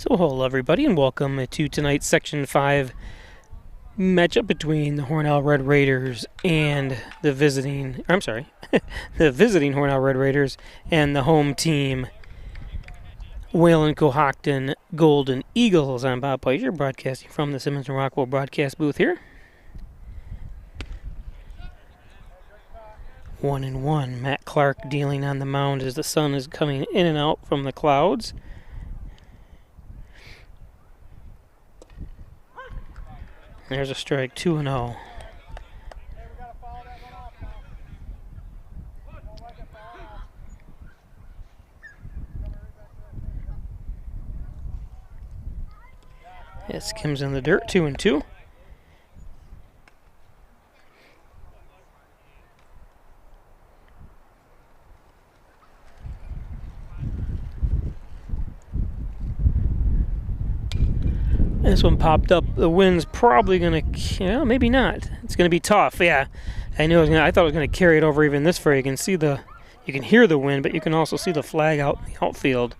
So hello everybody and welcome to tonight's Section 5 matchup between the Hornell Red Raiders and the visiting Hornell Red Raiders and the home team Wayland-Cohocton Golden Eagles. I'm Bob Peiser, broadcasting from the Simmons and Rockwell broadcast booth here. 1-1. Matt Clark dealing on the mound as the sun is coming in and out from the clouds. There's a strike, 2-0. It skims in the dirt, 2-2. This one popped up. The wind's probably going to, maybe not. It's going to be tough. Yeah, I thought it was going to carry it over even this far. You can hear the wind, but you can also see the flag out in the outfield.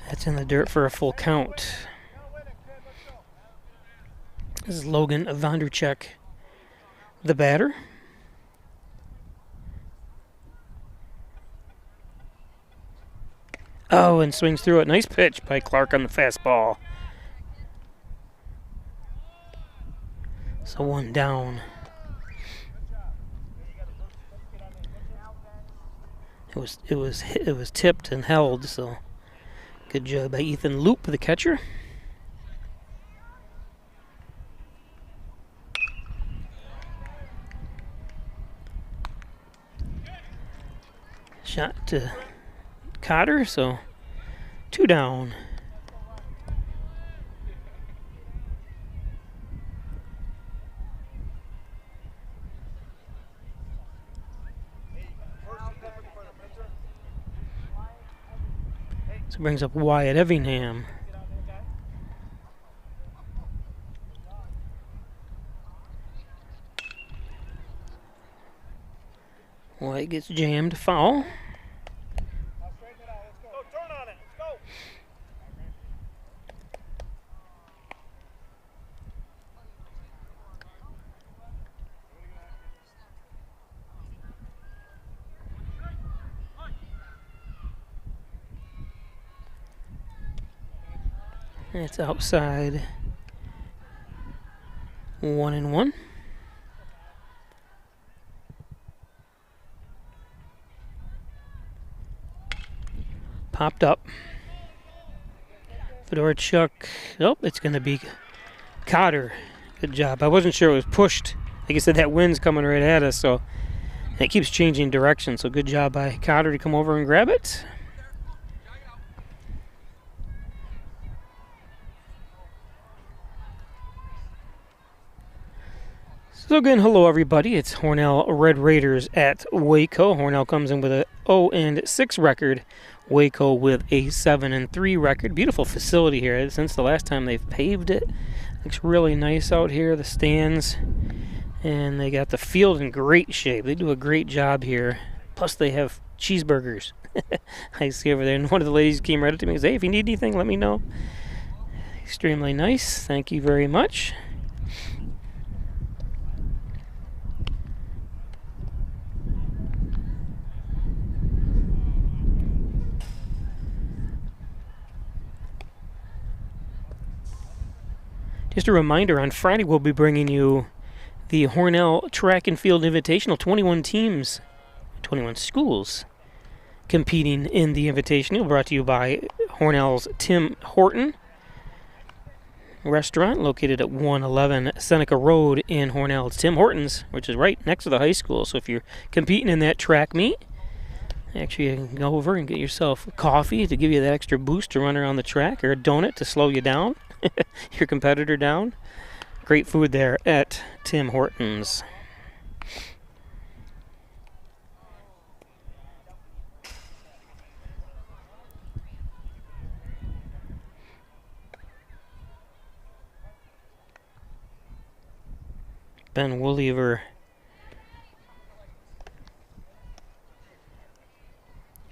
That's in the dirt for a full count. This is Logan Vonderchek, the batter. Oh, and swings through it. Nice pitch by Clark on the fastball. So one down. It was tipped and held, so good job by Ethan Loop, the catcher. Shot to Cotter, so 2 down. So brings up Wyatt Evingham. Wyatt gets jammed, foul. It's outside. 1-1. Popped up. Fedorchuk. Oh, it's going to be Cotter. Good job. I wasn't sure it was pushed. Like I said, that wind's coming right at us, so it keeps changing direction. So good job by Cotter to come over and grab it. So again, hello everybody. It's Hornell Red Raiders at Waco. Hornell comes in with a 0-6 record. Waco with a 7-3 record. Beautiful facility here. Since the last time they've paved it, looks really nice out here. The stands, and they got the field in great shape. They do a great job here. Plus, they have cheeseburgers. I see over there, and one of the ladies came right up to me and said, "Hey, if you need anything, let me know." Extremely nice. Thank you very much. Just a reminder, on Friday we'll be bringing you the Hornell Track and Field Invitational. 21 teams, 21 schools competing in the Invitational, brought to you by Hornell's Tim Horton restaurant, located at 111 Seneca Road in Hornell. It's Tim Hortons, which is right next to the high school. So if you're competing in that track meet, actually you can go over and get yourself coffee to give you that extra boost to run around the track, or a donut to slow you down. Your competitor down. Great food there at Tim Hortons. Ben Wooliever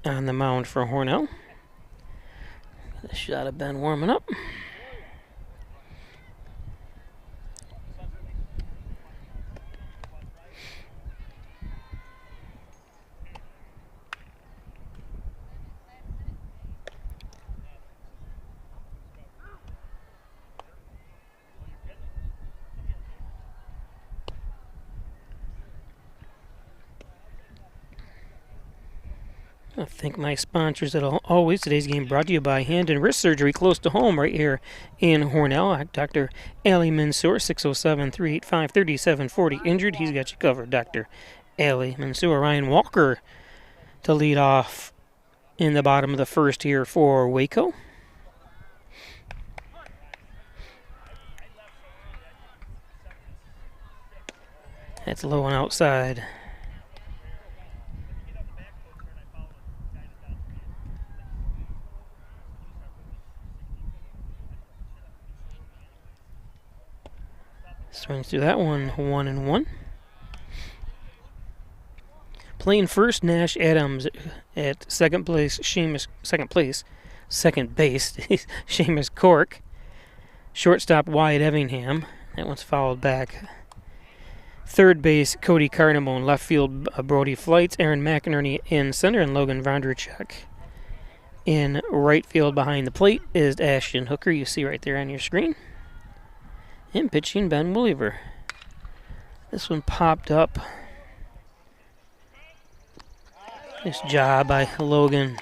on the mound for Hornell. A shot of Ben warming up. I thank my sponsors as always. Today's game brought to you by Hand and Wrist Surgery close to home right here in Hornell. Dr. Ali Mansour, 607-385-3740. Injured, he's got you covered, Dr. Ali Mansour. Ryan Walker to lead off in the bottom of the first here for Waco. That's low and outside. Swings through that one, 1-1. Playing first, Nash Adams at second base, Seamus Cork. Shortstop, Wyatt Evingham. That one's fouled back. Third base, Cody Cardamone. Left field, Brody Flights. Aaron McInerney in center, and Logan Vondrachuk. In right field behind the plate is Ashton Hooker, you see right there on your screen. And pitching, Ben Wooliever. This one popped up. Nice job by Logan.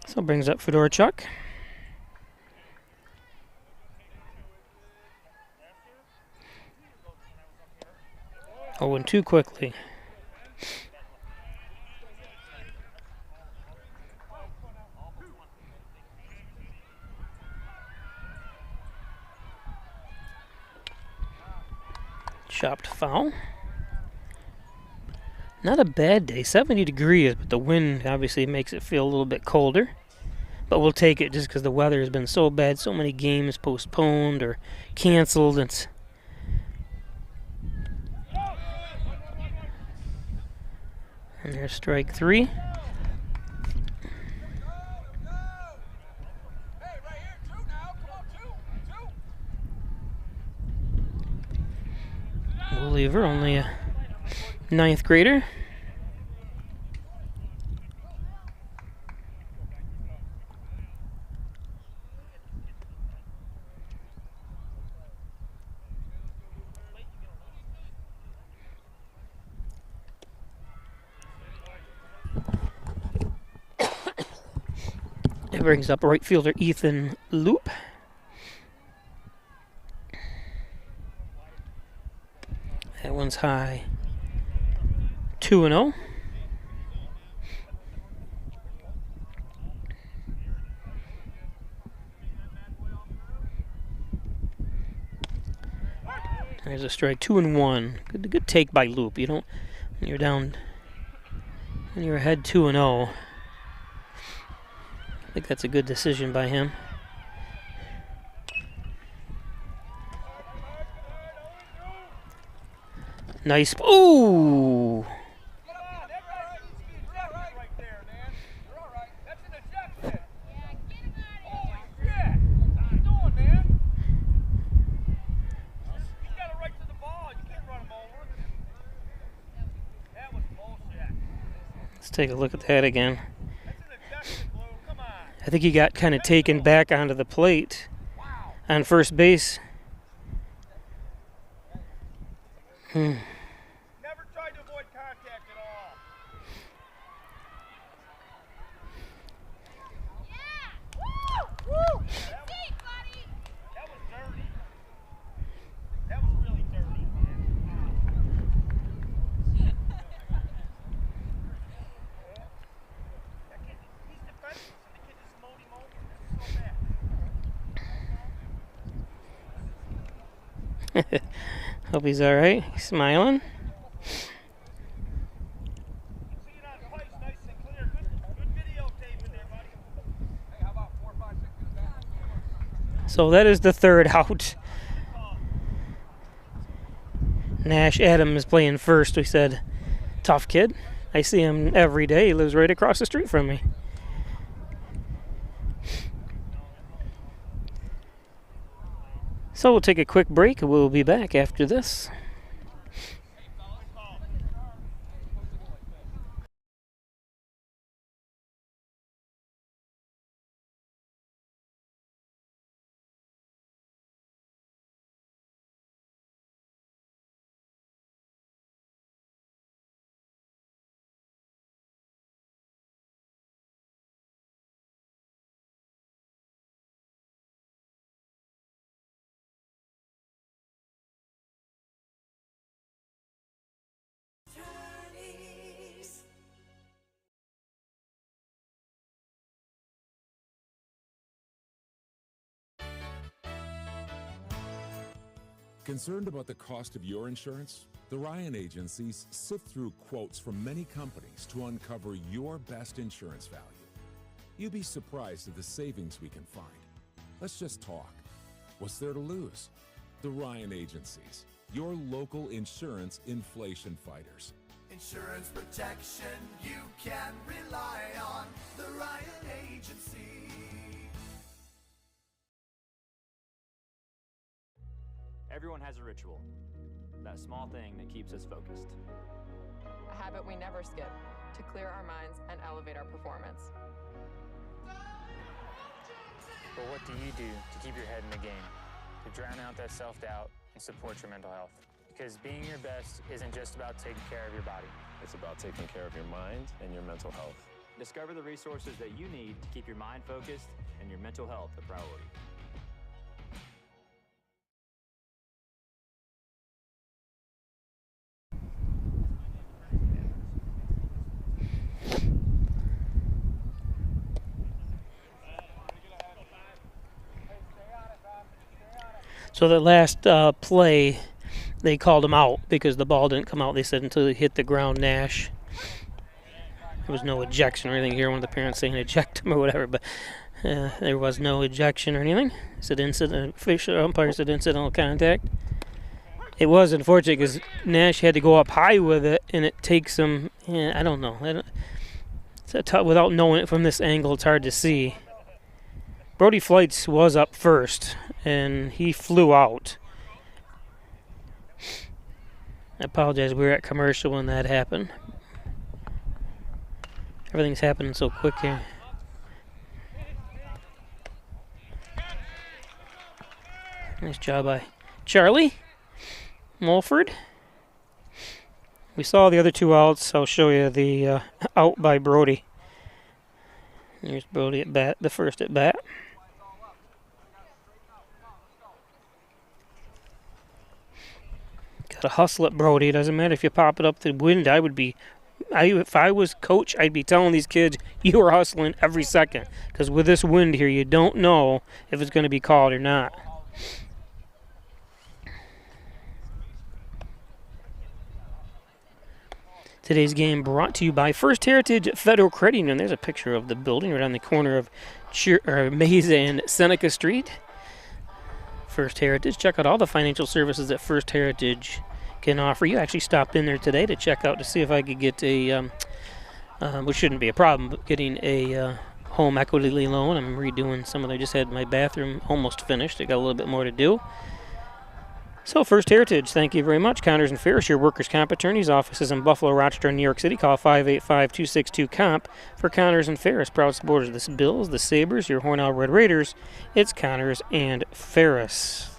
So brings up Fedorchuk. Oh, and too quickly. Chopped foul. Not a bad day, 70 degrees, but the wind obviously makes it feel a little bit colder. But we'll take it just because the weather has been so bad, so many games postponed or canceled. And there's strike three. Wooliever, only a ninth grader. It brings up right fielder Ethan Loop. That one's high. 2-0. There's a strike, 2-1. Good take by Loop. You don't, when you're down, when you're ahead 2-0. I think that's a good decision by him. Nice. Ooh! Let's take a look at that again. I think he got kind of taken back onto the plate on first base. Never tried to avoid contact at all. Yeah! Woo! Woo! That was dirty. That was really dirty, man. Hope he's all right. He's smiling. See it on twice, nice and clear. Good videotape in there, buddy. Hey, how about 4, 5, 6 in the back? So that is the third out. Nash Adams playing first. We said, tough kid. I see him every day. He lives right across the street from me. So we'll take a quick break. We'll be back after this. Concerned about the cost of your insurance? The Ryan agencies sift through quotes from many companies to uncover your best insurance value. You'd be surprised at the savings we can find. Let's just talk. What's there to lose? The Ryan agencies, your local insurance inflation fighters. Insurance protection you can rely on. The Ryan Agency. Everyone has a ritual, that small thing that keeps us focused. A habit we never skip to clear our minds and elevate our performance. But what do you do to keep your head in the game, to drown out that self-doubt and support your mental health? Because being your best isn't just about taking care of your body. It's about taking care of your mind and your mental health. Discover the resources that you need to keep your mind focused and your mental health a priority. So the last play, they called him out because the ball didn't come out. They said until he hit the ground, Nash. There was no ejection or anything here. One of the parents saying eject him or whatever, but there was no ejection or anything. It said incident. Official umpire said incidental contact. It was unfortunate because Nash had to go up high with it, and it takes him. I don't know. Without knowing it from this angle, it's hard to see. Brody Flights was up first, and he flew out. I apologize, we were at commercial when that happened. Everything's happening so quick here. Nice job by Charlie Mulford. We saw the other two outs. I'll show you the out by Brody. Here's Brody at bat, the first at bat. Got to hustle at Brody. It doesn't matter if you pop it up to the wind. If I was coach, I'd be telling these kids, you are hustling every second. Because with this wind here, you don't know if it's going to be called or not. Today's game brought to you by First Heritage Federal Credit Union. There's a picture of the building right on the corner of Mesa and Seneca Street. First Heritage. Check out all the financial services that First Heritage can offer you. I actually stopped in there today to check out to see if I could get a, which shouldn't be a problem, but getting a home equity loan. I'm redoing some of them. I just had my bathroom almost finished. I got a little bit more to do. So, First Heritage, thank you very much. Connors and Ferris, your workers' comp attorneys. Offices in Buffalo, Rochester, and New York City. Call 585-262-COMP for Connors and Ferris. Proud supporters of the Bills, the Sabres, your Hornell Red Raiders. It's Connors and Ferris.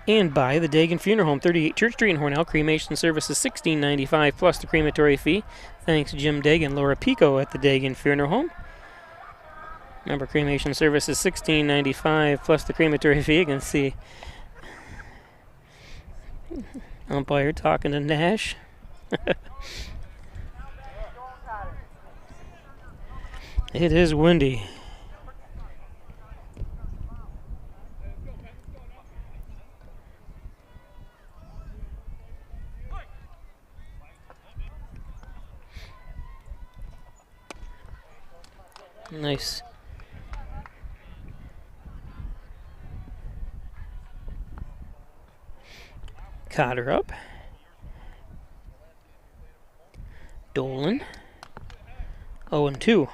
And by the Dagan Funeral Home, 38 Church Street in Hornell. Cremation services $16.95 plus the crematory fee. Thanks Jim Dagan, Laura Pico at the Dagan Funeral Home. Remember, cremation service is $16.95 plus the crematory fee. You can see umpire talking to Nash. It is windy. Nice. Cotter up. Dolan. 0-2.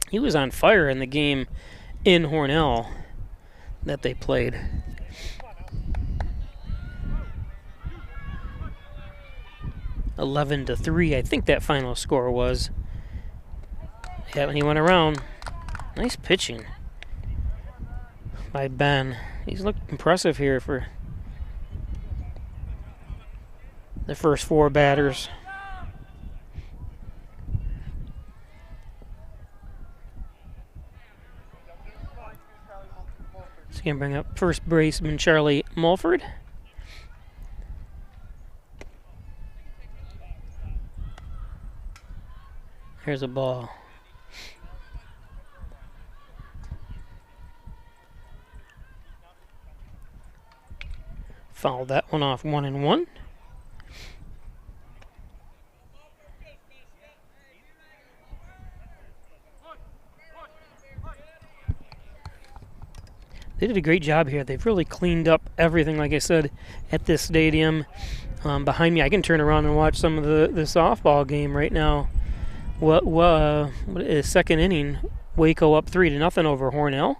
He was on fire in the game in Hornell that they played. (11-3), I think that final score was. Yeah, when he went around. Nice pitching by Ben. He's looked impressive here for the first 4 batters. He's going to bring up first baseman Charlie Mulford. Here's a ball. Fouled that one off, 1-1. They did a great job here. They've really cleaned up everything, like I said, at this stadium. Behind me, I can turn around and watch some of the softball game right now. What is second inning? Waco up 3-0 over Hornell.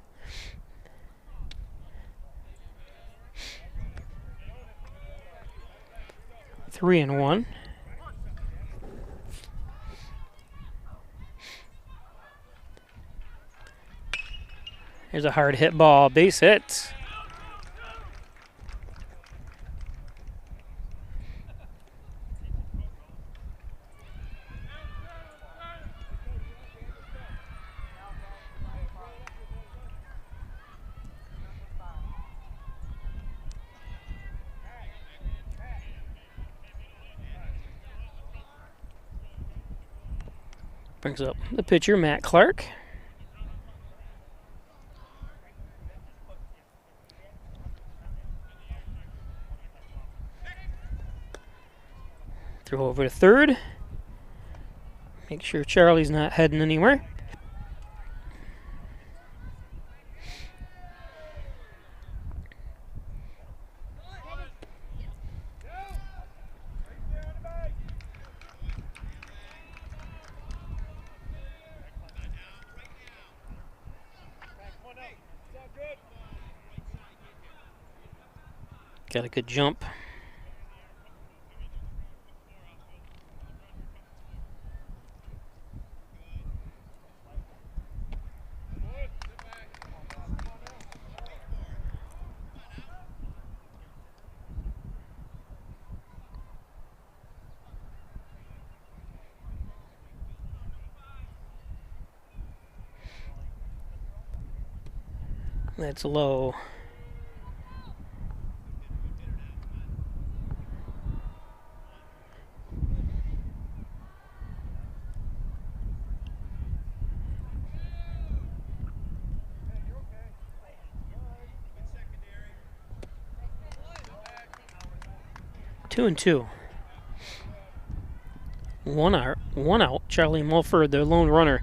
Three and 1. Here's a hard hit ball, base hit. Brings up the pitcher, Matt Clark. Throw over to third. Make sure Charlie's not heading anywhere. Got a good jump. That's low. Two and 2. One out. Charlie Mulford, the lone runner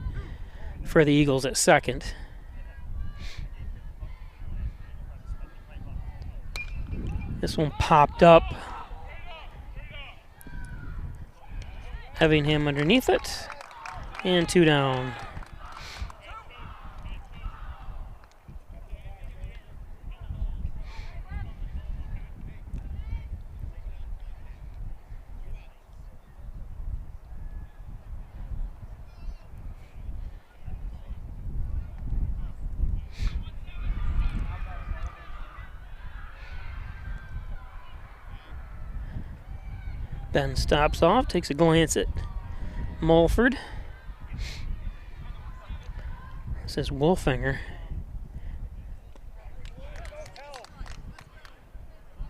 for the Eagles at second. This one popped up. Evingham underneath it. And 2 down. Ben stops off, takes a glance at Mulford. This is Wolfinger.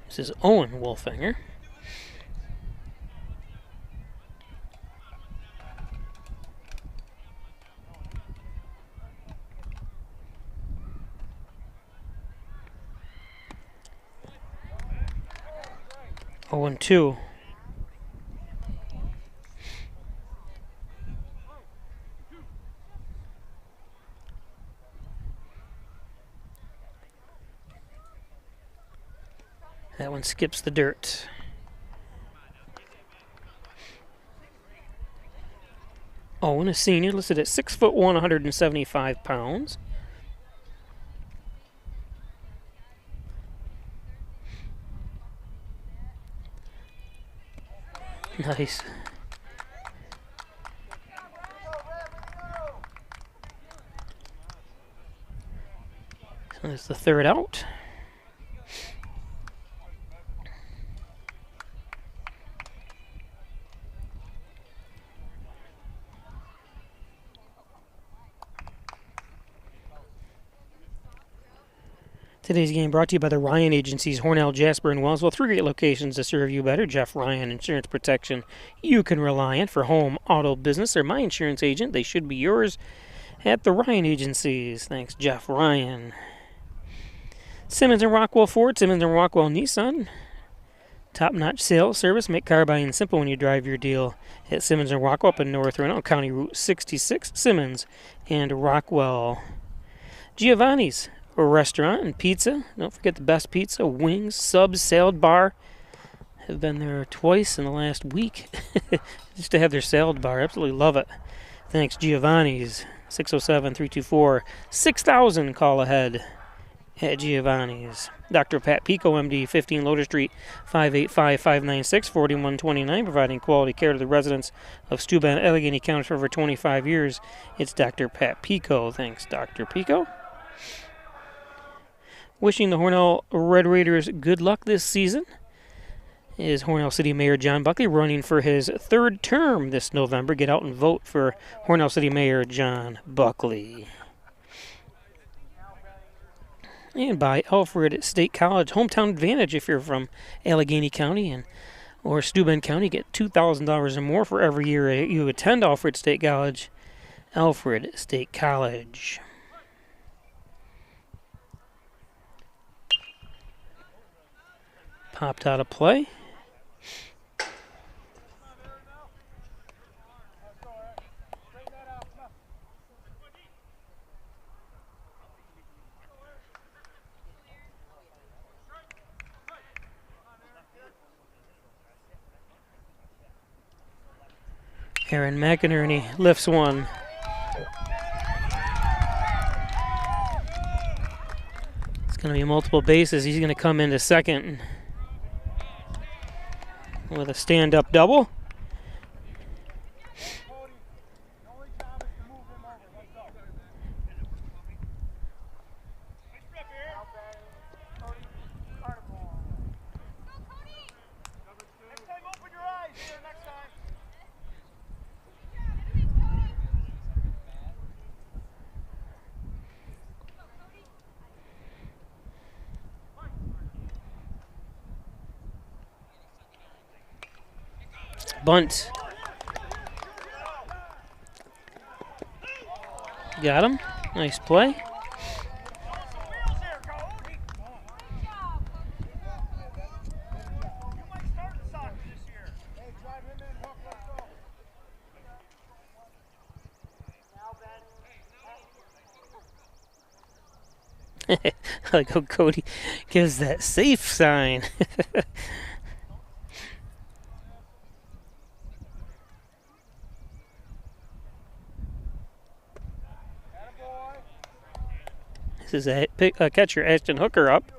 This is Owen Wolfinger. 0-2. That one skips the dirt. Owen, a senior, listed at 6'1", 175 pounds. Nice. So that's the third out. Today's game brought to you by the Ryan Agencies, Hornell, Jasper, and Wellsville. 3 great locations to serve you better. Jeff Ryan, insurance protection you can rely on for home, auto, business, or my insurance agent. They should be yours at the Ryan Agencies. Thanks, Jeff Ryan. Simmons and Rockwell Ford, Simmons and Rockwell Nissan. Top-notch sales service. Make car buying simple when you drive your deal at Simmons and Rockwell up in North Reno, County Route 66. Simmons and Rockwell. Giovanni's restaurant and pizza. Don't forget the best pizza, wings, subs, salad bar. Have been there twice in the last week just to have their salad bar. Absolutely love it. Thanks, Giovanni's. 607-324-6000. Call ahead at Giovanni's. Dr. Pat Pico, MD, 15 Loader Street, 585-596-4129, providing quality care to the residents of Steuben, Allegheny County for over 25 years. It's Dr. Pat Pico. Thanks, Dr. Pico. Wishing the Hornell Red Raiders good luck this season is Hornell City Mayor John Buckley, running for his 3rd term this November. Get out and vote for Hornell City Mayor John Buckley. And by Alfred State College, Hometown Advantage. If you're from Allegheny County or Steuben County, get $2,000 or more for every year you attend Alfred State College. Alfred State College. Popped out of play. Aaron McInerney lifts one. It's going to be multiple bases. He's going to come into second with a stand-up double. Bunt. Got him. Nice play. I like how Cody gives that safe sign. This is a catcher, Ashton Hooker, up.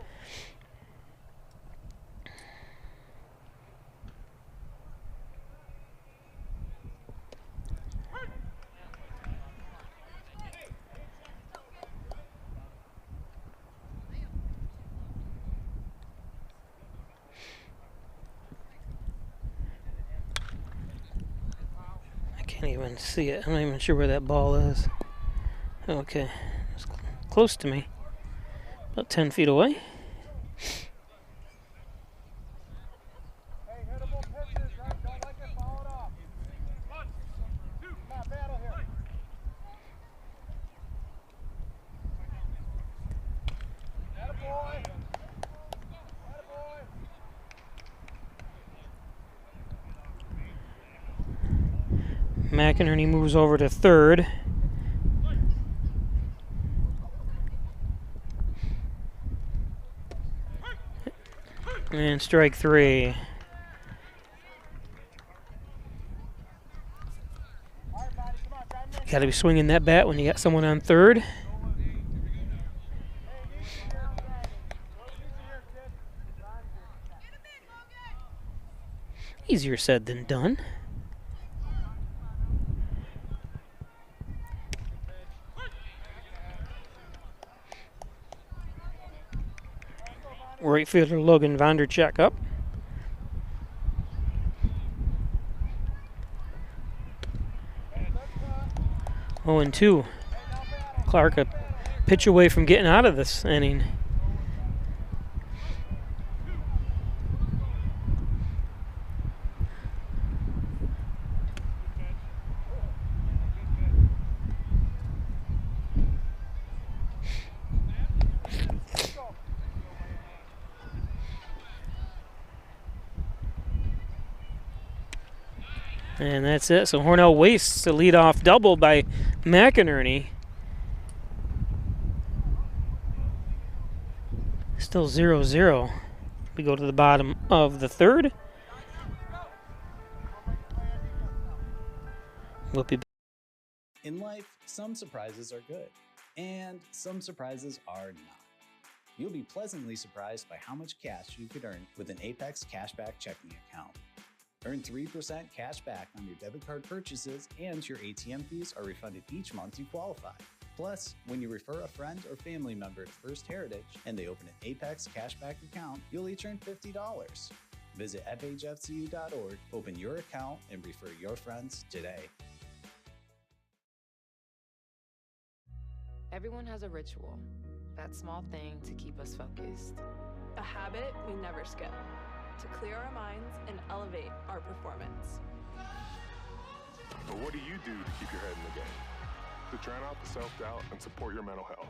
I can't even see it. I'm not even sure where that ball is. Okay. Close to me, about 10 feet away. McInerney moves over to third. And strike three. Got to be swinging that bat when you got someone on third. Easier said than done. Right fielder Logan Vonderchek up. Oh, and 2. Clark a pitch away from getting out of this inning. And that's it. So Hornell wastes a leadoff double by McInerney. Still 0-0. We go to the bottom of the third. We'll be back. In life, some surprises are good, and some surprises are not. You'll be pleasantly surprised by how much cash you could earn with an Apex Cashback checking account. Earn 3% cash back on your debit card purchases, and your ATM fees are refunded each month you qualify. Plus, when you refer a friend or family member to First Heritage and they open an Apex Cashback account, you'll each earn $50. Visit fhfcu.org, open your account, and refer your friends today. Everyone has a ritual, that small thing to keep us focused. A habit we never skip, to clear our minds and elevate our performance. But what do you do to keep your head in the game? To drown out the self-doubt and support your mental health.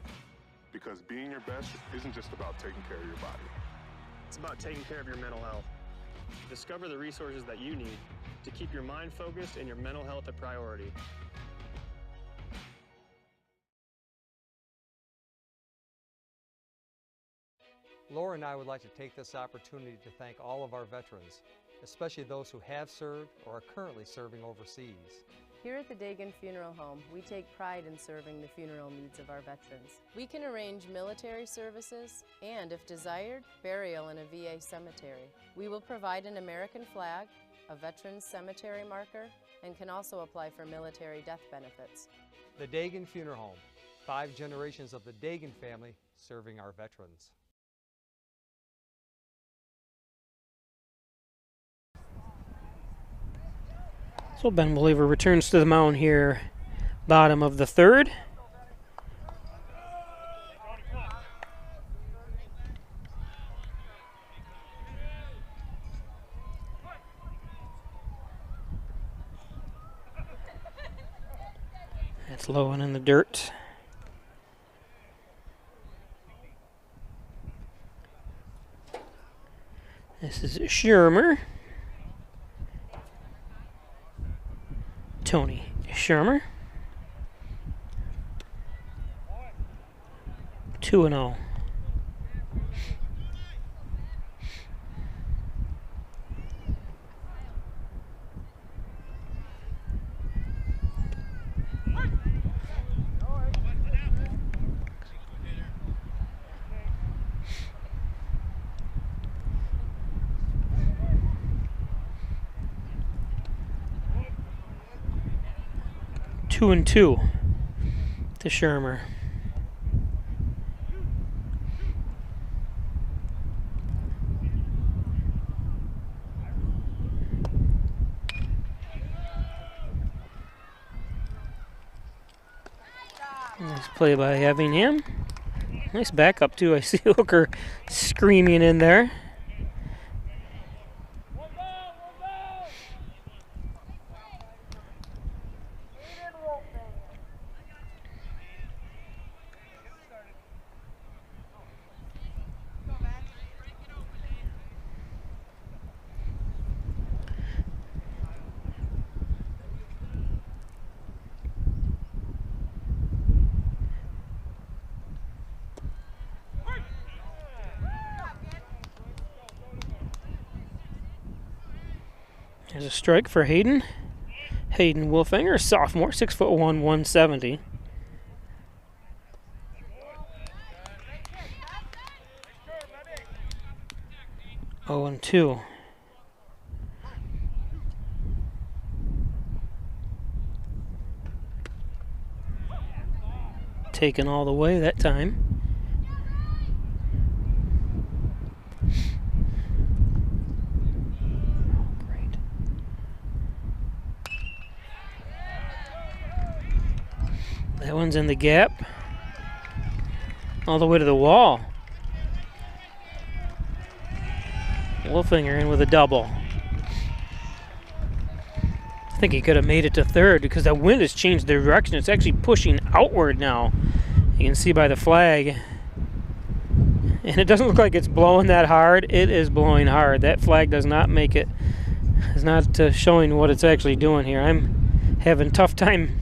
Because being your best isn't just about taking care of your body. It's about taking care of your mental health. Discover the resources that you need to keep your mind focused and your mental health a priority. Laura and I would like to take this opportunity to thank all of our veterans, especially those who have served or are currently serving overseas. Here at the Dagan Funeral Home, we take pride in serving the funeral needs of our veterans. We can arrange military services and, if desired, burial in a VA cemetery. We will provide an American flag, a veteran's cemetery marker, and can also apply for military death benefits. The Dagan Funeral Home, 5 generations of the Dagan family serving our veterans. So Ben Believer returns to the mound here, bottom of the third. That's low and in the dirt. This is Shermer. Tony Shermer. 2-0. Two and 2 to Shermer. Nice play by Effingham. Nice backup too. I see Hooker screaming in there. There's a strike for Hayden. Hayden Wolfinger, sophomore, 6'1", 170. Oh, and 2. Taken all the way that time. Great. That one's in the gap. All the way to the wall. Wolfinger in with a double. I think he could have made it to third because that wind has changed direction. It's actually pushing outward now. You can see by the flag. And it doesn't look like it's blowing that hard. It is blowing hard. That flag does not make it. It's not showing what it's actually doing here. I'm having a tough time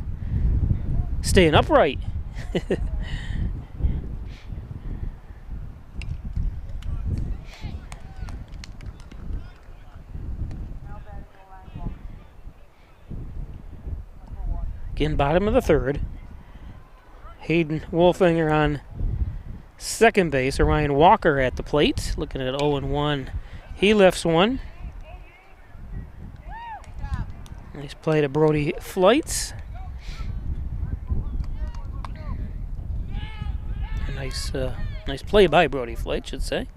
staying upright. Again, bottom of the third. Hayden Wolfinger on second base. Orion Walker at the plate. Looking at 0-1. He lifts one. Nice play to Brody Flights. Nice play by Brody Flights, should say.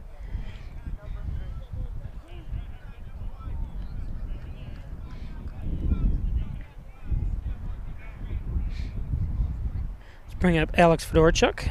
Bring up Alex Fedorchuk.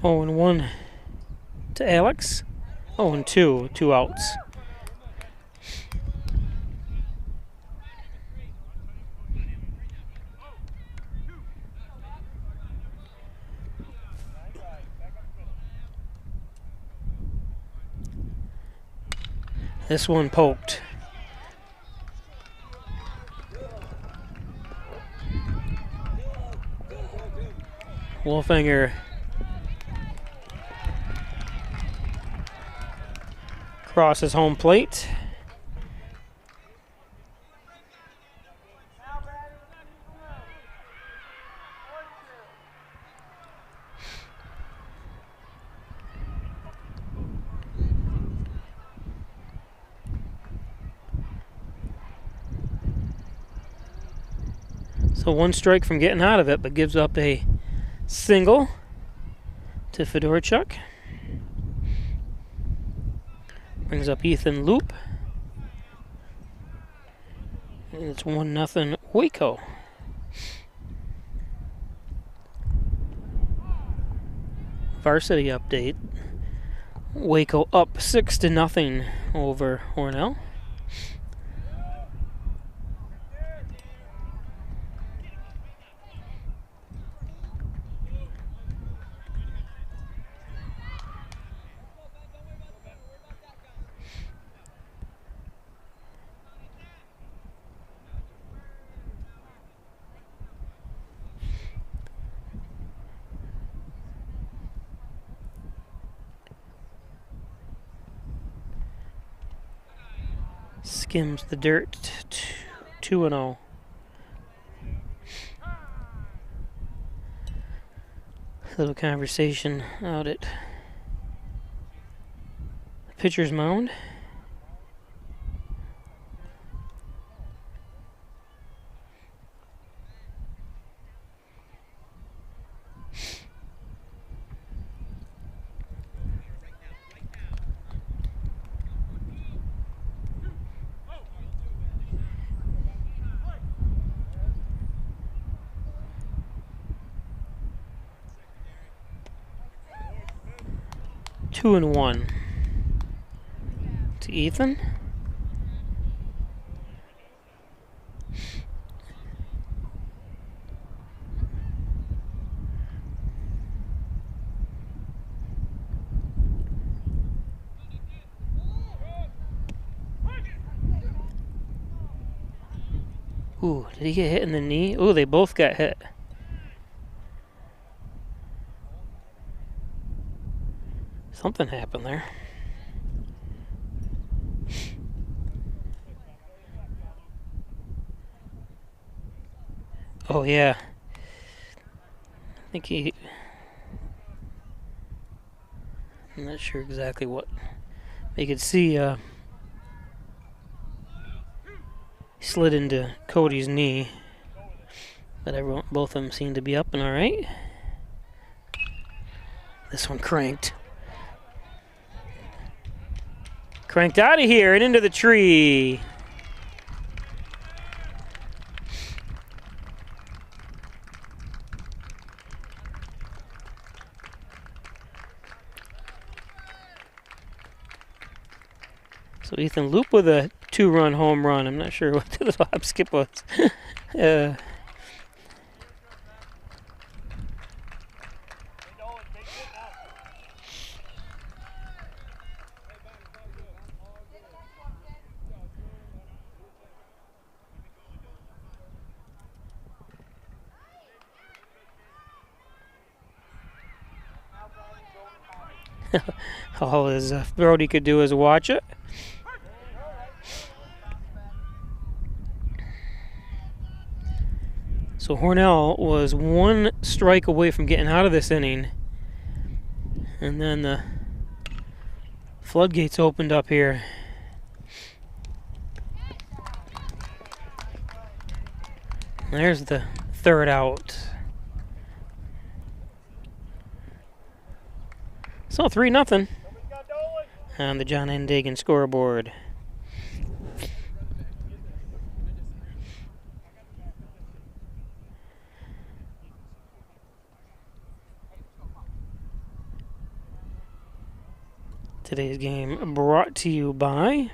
Oh, and 1 to Alex. Oh, and 2 outs. This one poked. Wolfinger crosses home plate. So 1 strike from getting out of it, but gives up a single to Fedorchuk. Brings up Ethan Loop. And it's 1-0 Waco. Varsity update. Waco up 6-0 over Hornell. Skims the dirt, 2-0. Little conversation out at the pitcher's mound. 2-1 to Ethan. Ooh, did he get hit in the knee? Ooh, they both got hit. Something happened there. Oh, yeah. I think he... I'm not sure exactly what. You could see he slid into Cody's knee. But both of them seem to be up and all right. This one cranked. Cranked out of here and into the tree. So Ethan Loop with a 2-run home run. I'm not sure what the little hop skip was. All his Brody could do is watch it. So Hornell was 1 strike away from getting out of this inning. And then the floodgates opened up here. There's the 3rd out. So 3-0 on the John N. Dagan scoreboard. Today's game brought to you by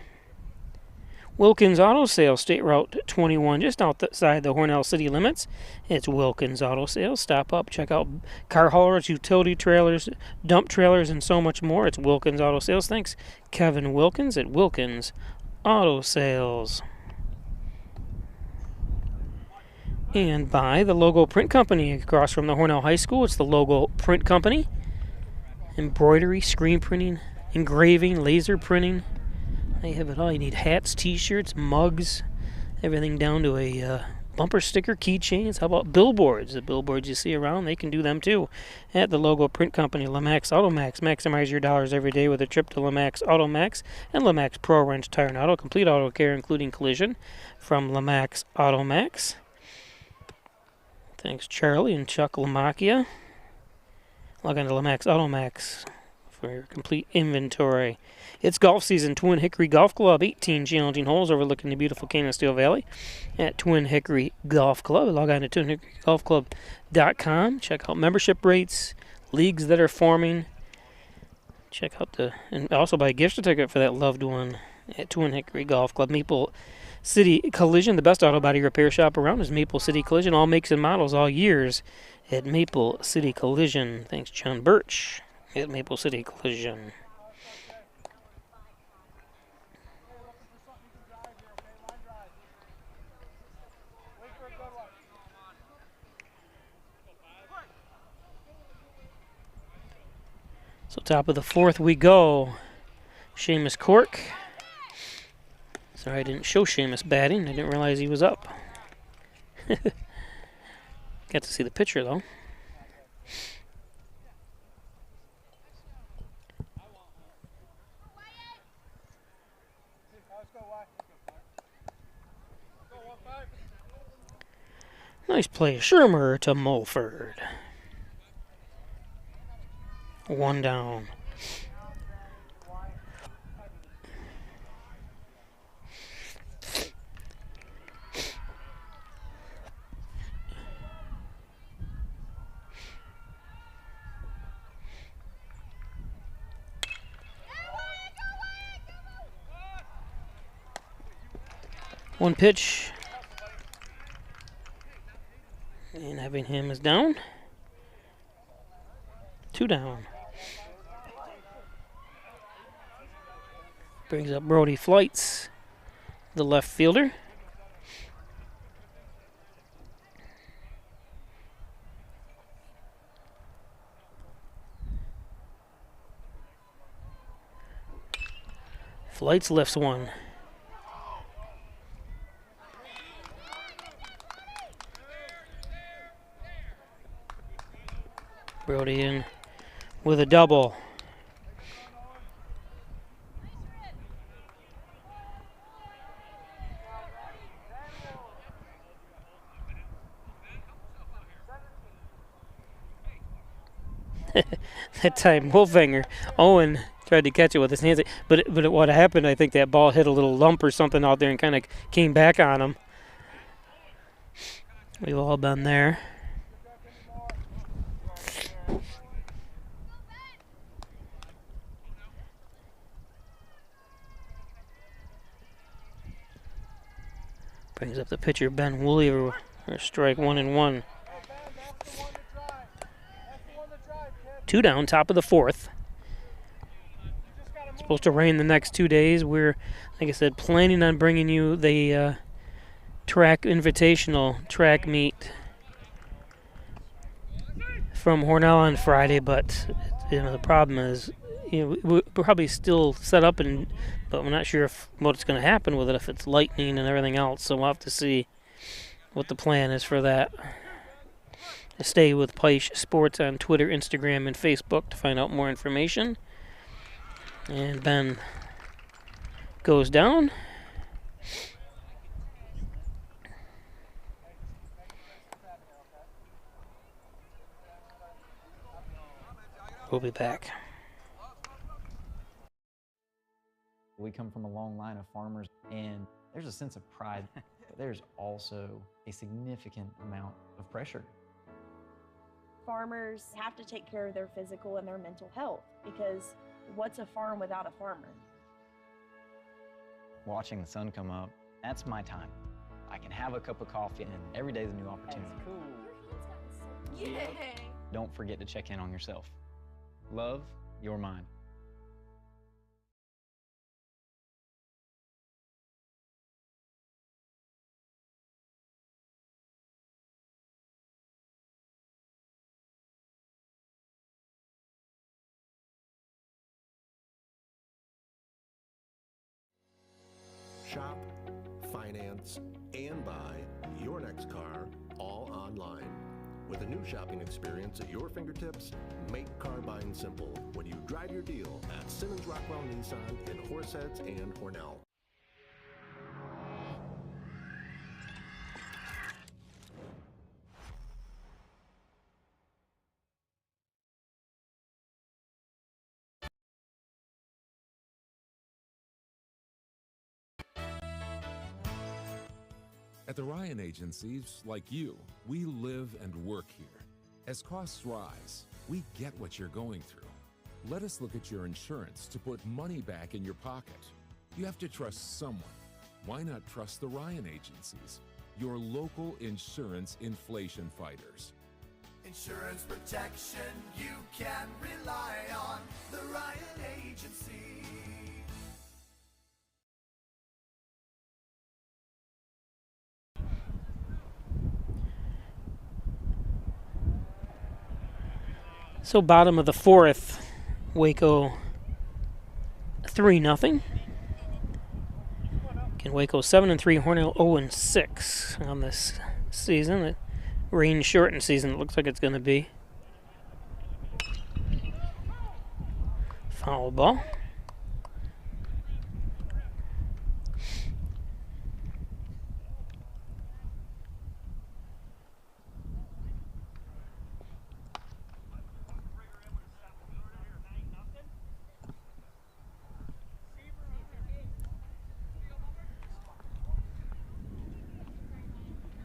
Wilkins Auto Sales, State Route 21, just outside the Hornell city limits. It's Wilkins Auto Sales. Stop up, check out car haulers, utility trailers, dump trailers, and so much more. It's Wilkins Auto Sales. Thanks, Kevin Wilkins at Wilkins Auto Sales. And by the Logo Print Company across from the Hornell High School. It's the Logo Print Company. Embroidery, screen printing, engraving, laser printing. They have it all. You need hats, t-shirts, mugs, everything down to a bumper sticker, keychains. How about billboards? The billboards you see around, they can do them too. At the Logo Print Company, Lamax Automax. Maximize your dollars every day with a trip to Lamax Automax and Lamax Pro Wrench Tire and Auto. Complete auto care, including collision, from Lamax Automax. Thanks, Charlie and Chuck Lamacchia. Log on to Lamax Automax for your complete inventory. It's golf season. Twin Hickory Golf Club, 18 challenging holes overlooking the beautiful Canisteel Valley at Twin Hickory Golf Club. Log on to twinhickorygolfclub.com. Check out membership rates, leagues that are forming. Check out and also buy a gift certificate for that loved one at Twin Hickory Golf Club. Maple City Collision, the best auto body repair shop around is Maple City Collision. All makes and models, all years at Maple City Collision. Thanks, John Birch at Maple City Collision. So top of the 4th we go. Seamus Cork. Sorry I didn't show Seamus batting. I didn't realize he was up. Got to see the pitcher though. Nice play. Shermer to Mulford. 1 down. One pitch. And Effingham is down. 2 down. Brings up Brody Flights, the left fielder. Flights lifts one. Brody in with a double. That time, Wolfhanger, Owen tried to catch it with his hands, but what happened, I think that ball hit a little lump or something out there and kind of came back on him. We've all been there. Brings up the pitcher, Ben Woolley, or strike 1-1. 2 down, top of the 4th. It's supposed to rain the next 2 days. We're, like I said, planning on bringing you the track invitational track meet from Hornell on Friday, but the problem is, we're probably still set up, but we're not sure what's going to happen with it, if it's lightning and everything else. So we'll have to see what the plan is for that. Stay with Peisch Sports on Twitter, Instagram, and Facebook to find out more information. And Ben goes down. We'll be back. We come from a long line of farmers, and there's a sense of pride, but there's also a significant amount of pressure. Farmers have to take care of their physical and their mental health, because what's a farm without a farmer? Watching the sun come up, that's my time. I can have a cup of coffee, and every day's a new opportunity. That's cool. Your hands got so Yay! Don't forget to check in on yourself. Love your mind. Shop, finance, and buy your next car all online. With a new shopping experience at your fingertips, make car buying simple when you drive your deal at Simmons Rockwell Nissan in Horseheads and Hornell. At the Ryan Agencies, like you, we live and work here. As costs rise, we get what you're going through. Let us look at your insurance to put money back in your pocket. You have to trust someone. Why not trust the Ryan Agencies, your local insurance inflation fighters? Insurance protection you can rely on. The Ryan Agency. So bottom of the 4th, Waco 3-0. Again, Waco 7-3, Hornell 0-6 on this season. A rain-shortened season, it looks like it's going to be. Foul ball.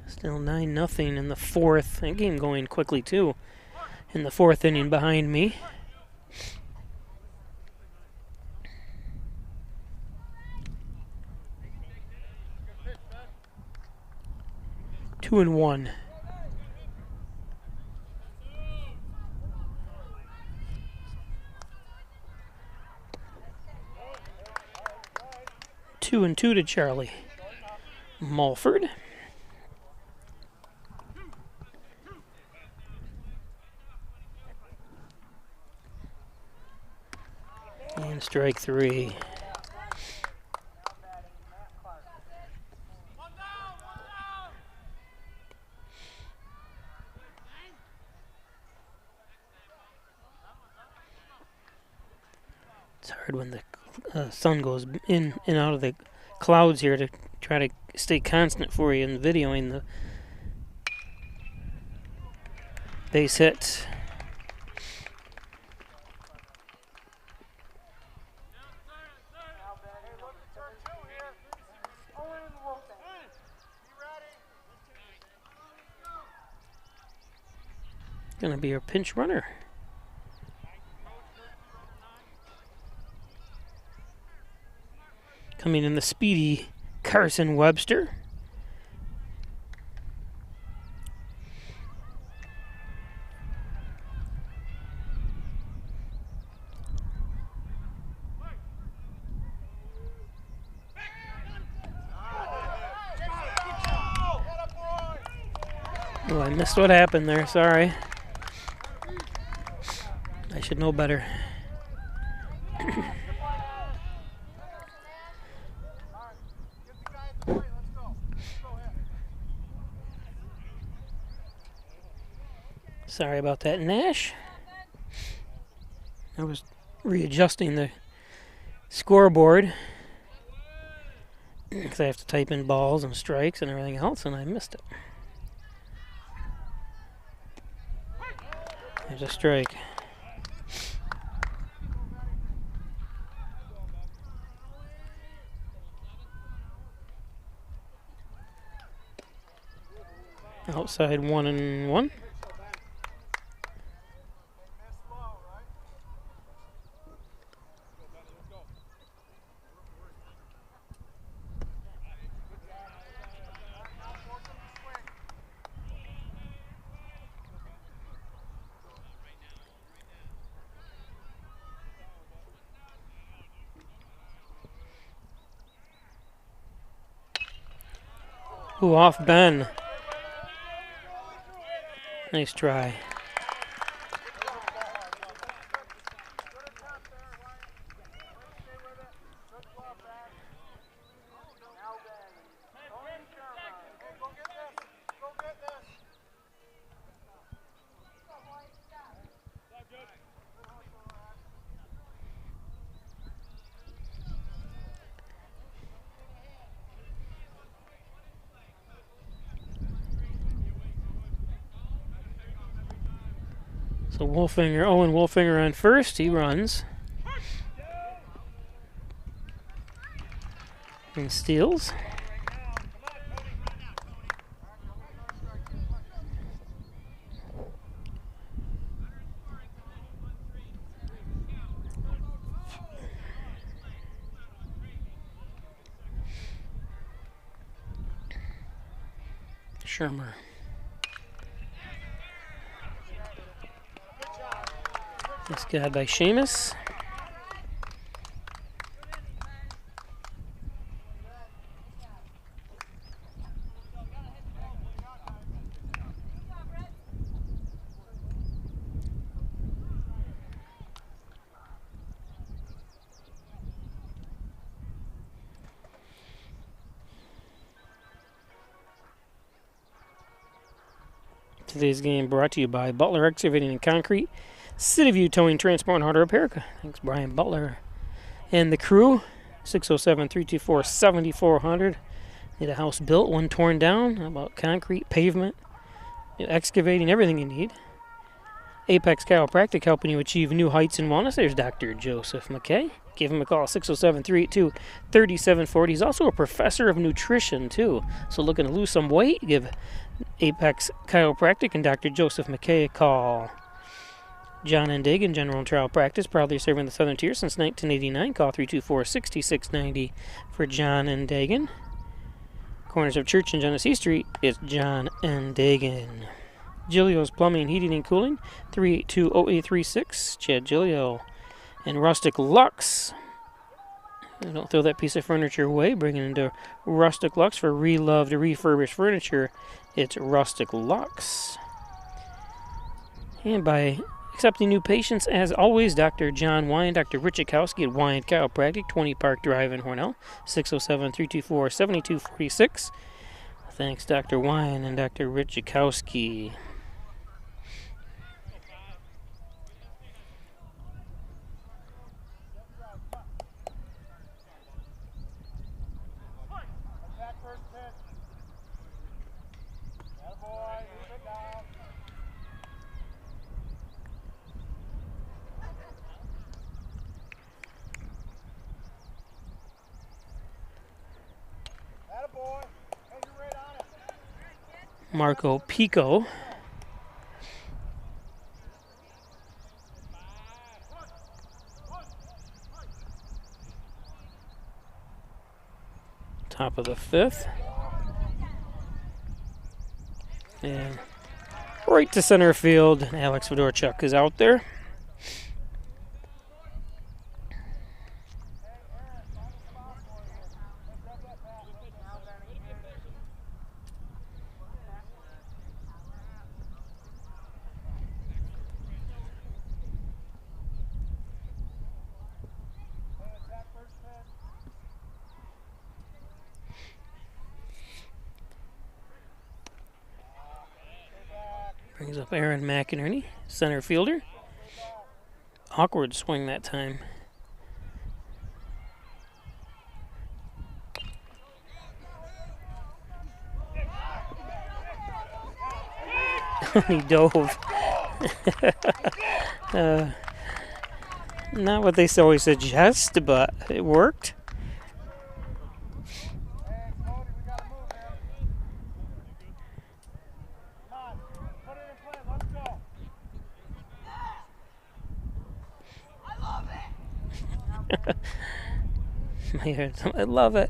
Still 9-0 in the 4th. That game going quickly, too, in the 4th inning behind me. 2-1. Two and 2 to Charlie Mulford. And strike 3. It's hard when the sun goes in and out of the clouds here to try to stay constant for you in videoing the base hit. Gonna be our pinch runner. Coming in the speedy Carson Webster. Oh, I missed what happened there. Sorry. I should know better. Sorry about that, Nash. I was readjusting the scoreboard because I have to type in balls and strikes and everything else, and I missed it. There's a strike. Outside 1-1. Ooh, off Ben. Nice try. So Wolfinger, Owen Wolfinger on first. He runs. And steals. Shermer. Nice guy by Seamus. Today's game brought to you by Butler Excavating and Concrete, City View Towing, Transport, and Auto Repair. Thanks, Brian Butler. And the crew, 607-324-7400. Need a house built, one torn down. How about concrete, pavement, excavating, everything you need. Apex Chiropractic, helping you achieve new heights and wellness. There's Dr. Joseph McKay. Give him a call, 607-382-3740. He's also a professor of nutrition, too. So looking to lose some weight, give Apex Chiropractic and Dr. Joseph McKay a call. John and Dagan, General and Trial Practice, proudly serving the Southern Tier since 1989. Call 324-6690 for John and Dagan. Corners of Church and Genesee Street, it's John and Dagan. Gilio's Plumbing, Heating, and Cooling, 3820836, Chad Gilio. And Rustic Lux. Don't throw that piece of furniture away. Bring it into Rustic Lux for reloved, refurbished furniture. It's Rustic Lux. And by accepting new patients, as always, Dr. John Wyan, Dr. Richikowski at Wyan Chiropractic, 20 Park Drive in Hornell, 607-324-7246. Thanks, Dr. Wyan and Dr. Richikowski. Marco Pico. Top of the fifth. And right to center field, Alex Fedorchuk is out there. Brings up Aaron McInerney, center fielder. Awkward swing that time. He dove. Not what they always suggest, but it worked. I love it.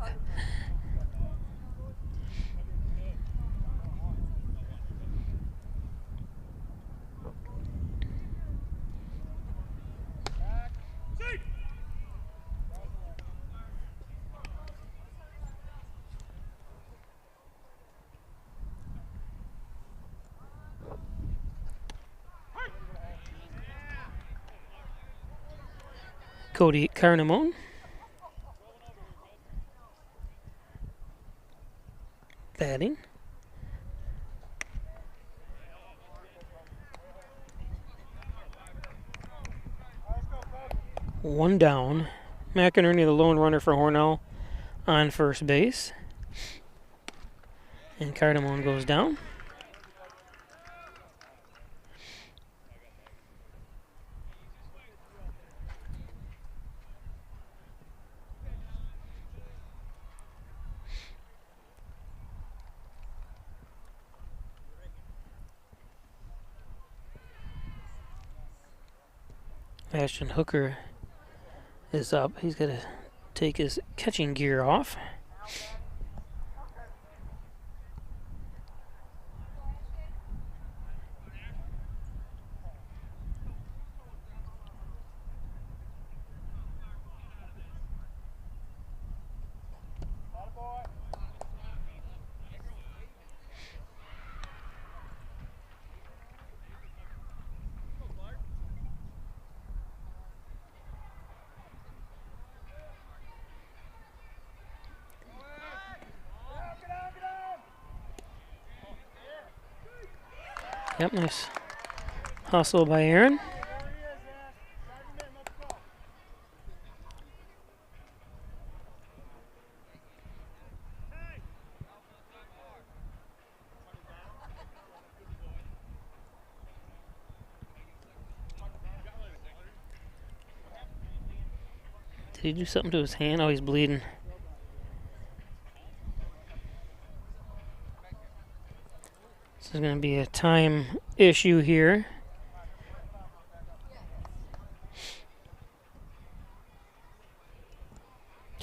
Cody Carnamone. Batting. One down. McInerney, the lone runner for Hornell, on first base. And Cardamone goes down. Ashton Hooker is up. He's got to take his catching gear off. Yep, nice hustle by Aaron. Did he do something to his hand? Oh, he's bleeding. This is going to be a time issue here.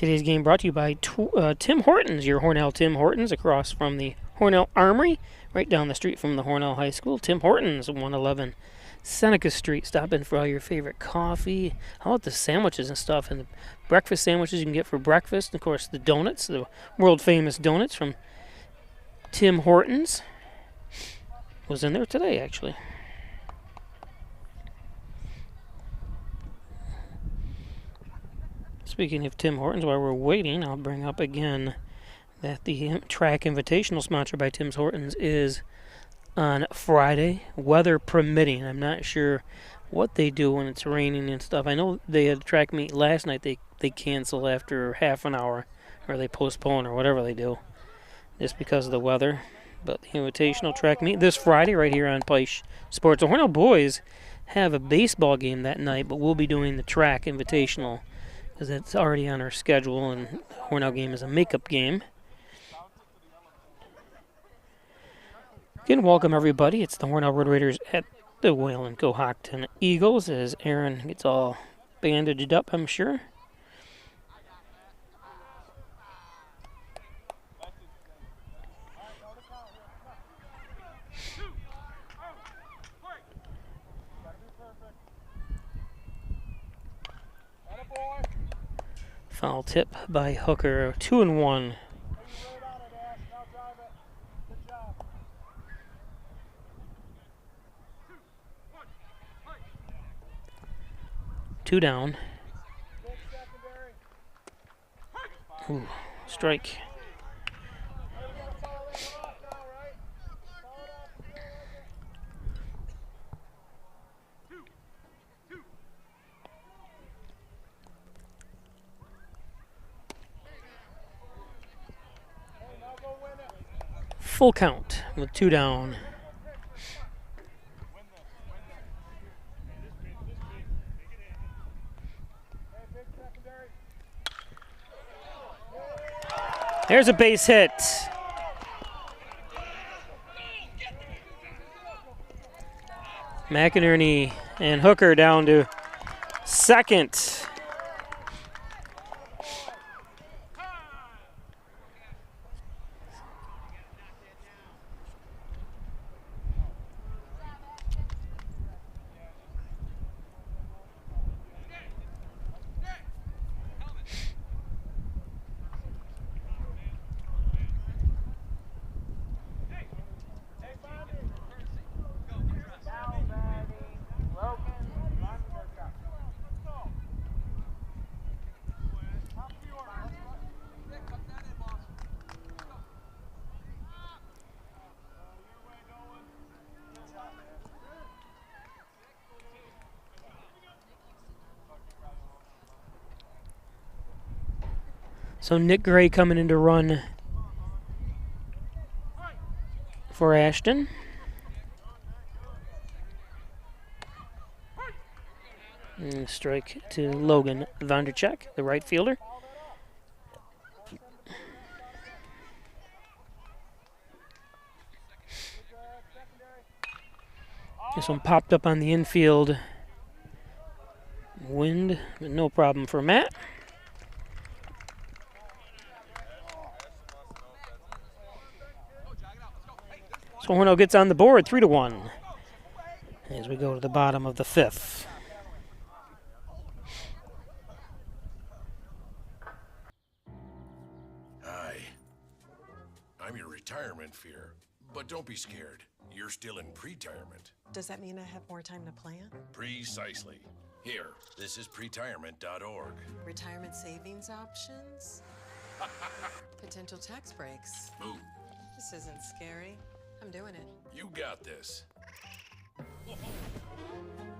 Today's game brought to you by Tim Hortons, your Hornell Tim Hortons, across from the Hornell Armory, right down the street from the Hornell High School. Tim Hortons, 111 Seneca Street. Stop in for all your favorite coffee. How about the sandwiches and stuff, and the breakfast sandwiches you can get for breakfast. And of course, the donuts, the world-famous donuts from Tim Hortons. Was in there today, actually. Speaking of Tim Hortons, while we're waiting, I'll bring up again that the track invitational sponsored by Tim Hortons is on Friday, weather permitting. I'm not sure what they do when it's raining and stuff. I know they had a track meet last night. They cancel after half an hour, or they postpone, or whatever they do, just because of the weather. But the invitational track meet this Friday right here on Peisch Sports. The Hornell boys have a baseball game that night, but we'll be doing the track invitational because it's already on our schedule, and the Hornell game is a makeup game. Again, welcome everybody. It's the Hornell Red Raiders at the Wayland Cohocton Eagles as Aaron gets all bandaged up, I'm sure. Foul tip by Hooker, 2-1. Two down. Ooh, strike. Full count with two down. There's a base hit. McInerney and Hooker down to second. So Nick Gray coming in to run for Ashton. And strike to Logan Vonderchek, the right fielder. This one popped up on the infield. Wind, but no problem for Matt. So Hornell gets on the board, 3-1, as we go to the bottom of the fifth. Hi. I'm your retirement fear, but don't be scared. You're still in pre-retirement. Does that mean I have more time to plan? Precisely. Here, this is pretirement.org. Retirement savings options? Potential tax breaks? Move. This isn't scary. I'm doing it. You got this.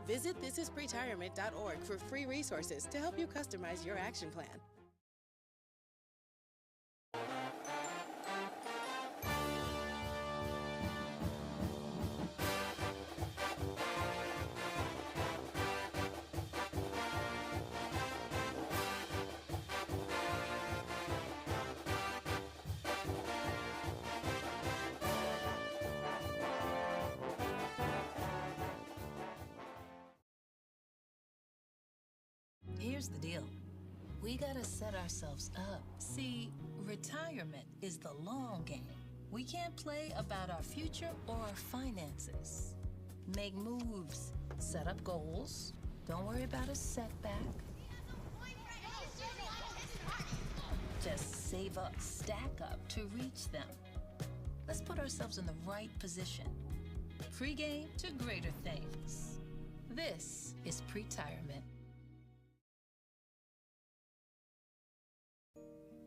Visit thisispretirement.org for free resources to help you customize your action plan. Here's the deal. We gotta set ourselves up. See, retirement is the long game. We can't play about our future or our finances. Make moves, set up goals. Don't worry about a setback. Just save up, stack up to reach them. Let's put ourselves in the right position. Pre-game to greater things. This is pre-tirement.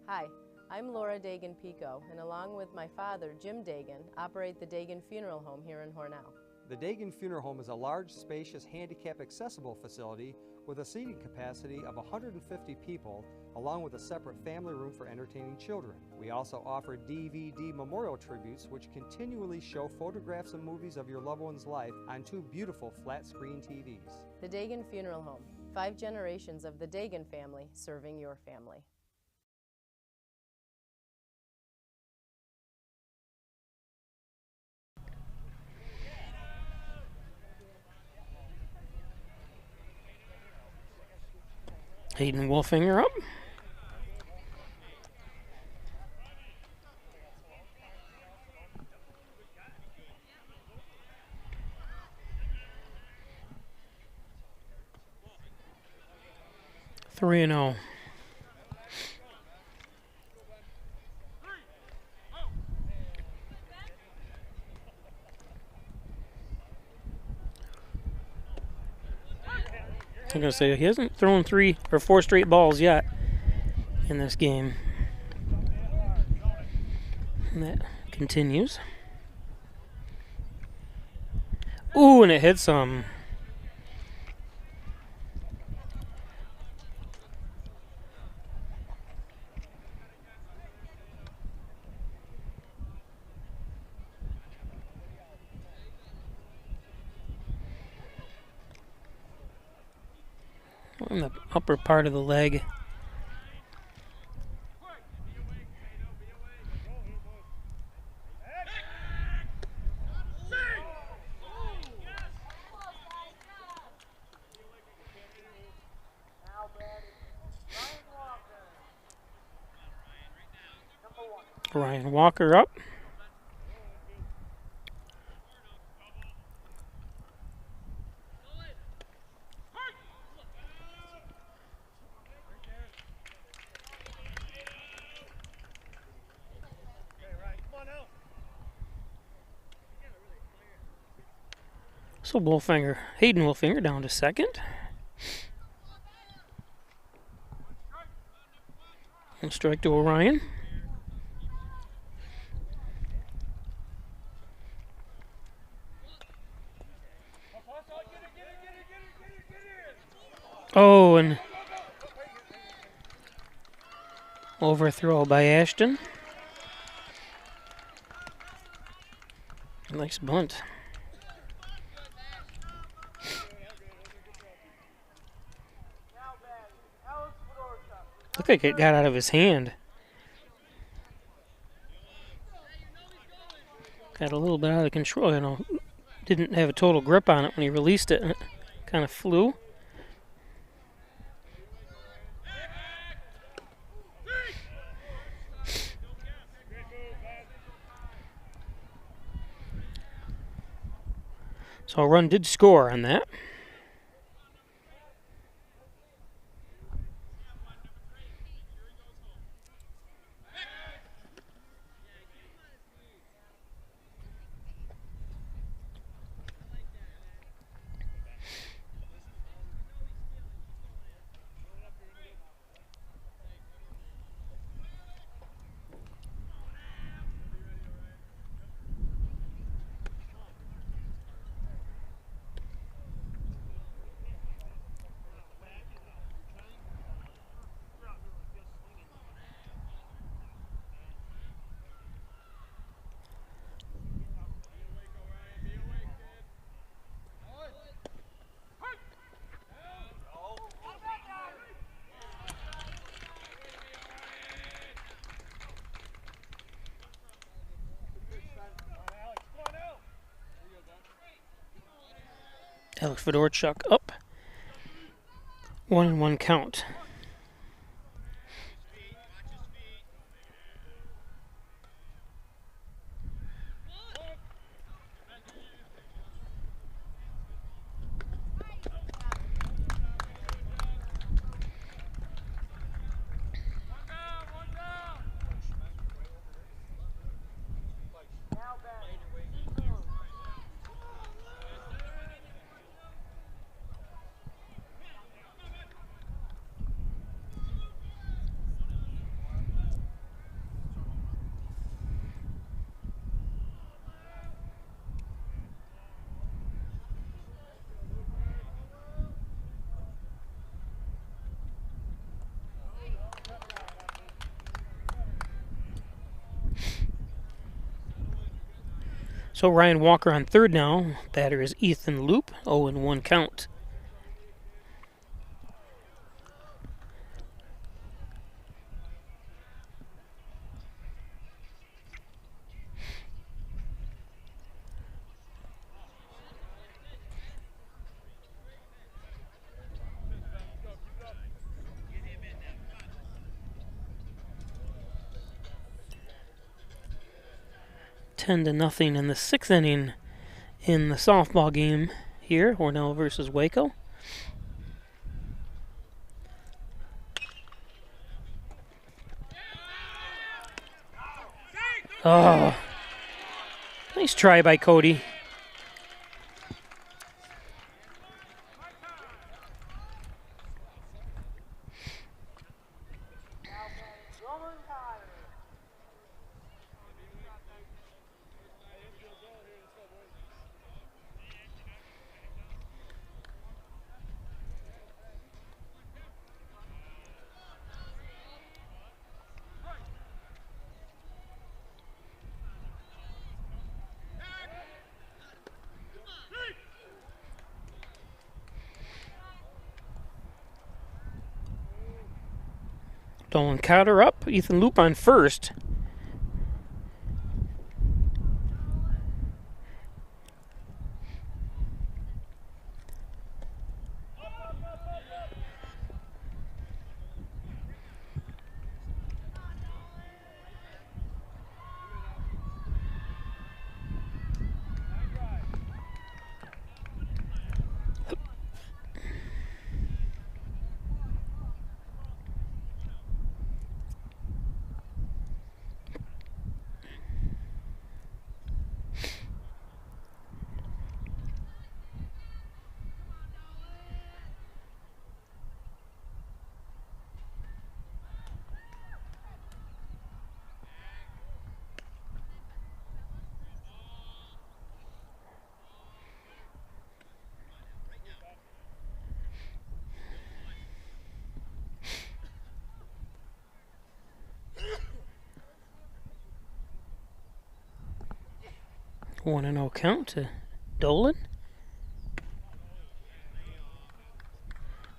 Hi, I'm Laura Dagan-Pico, and along with my father, Jim Dagan, operate the Dagan Funeral Home here in Hornell. The Dagan Funeral Home is a large, spacious, handicap-accessible facility with a seating capacity of 150 people, along with a separate family room for entertaining children. We also offer DVD memorial tributes, which continually show photographs and movies of your loved one's life on 2 beautiful flat-screen TVs. The Dagan Funeral Home, 5 generations of the Dagan family serving your family. Hayden Wolfinger up. Three and 0. I'm going to say he hasn't thrown 3 or 4 straight balls yet in this game. And that continues. Ooh, and it hits him. In the upper part of the leg. Ryan Walker up. So Wolfinger, Hayden Wolfinger down to second. One strike to Orion. Oh, and overthrow by Ashton. Nice bunt. Looked like it got out of his hand. Got a little bit out of control, you know. Didn't have a total grip on it when he released it, and it kind of flew. So a run did score on that. Alex Fedorchuk up. 1-1 count. So Ryan Walker on third now. Batter is Ethan Loop. 0-1 count. Ten to nothing in the sixth inning in the softball game here. Hornell versus Waco. Oh, nice try by Cody. Dolan Cotter up. Ethan Loop on first. One and 0 count to Dolan.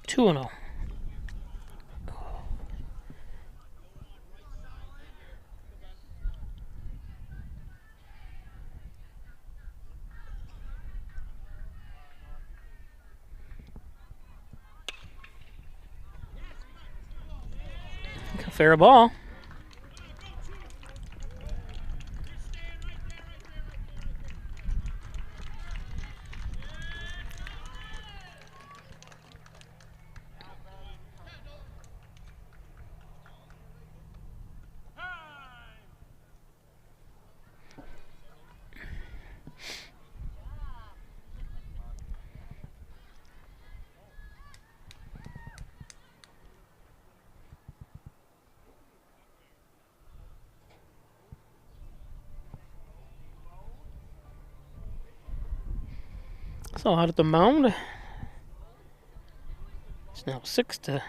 2-0. Fair ball. So out at the mound, it's now 6-1.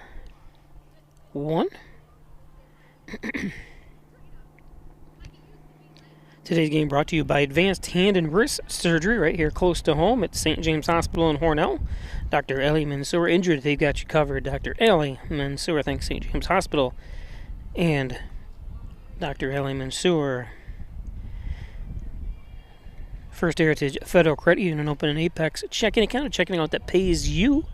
Today's game brought to you by Advanced Hand and Wrist Surgery right here close to home at St. James Hospital in Hornell. Dr. Ellie Mansour injured, they've got you covered. Dr. Ellie Mansour, thanks St. James Hospital. And Dr. Ellie Mansour, First Heritage Federal Credit Union, open an Apex checking account, a checking account that pays you.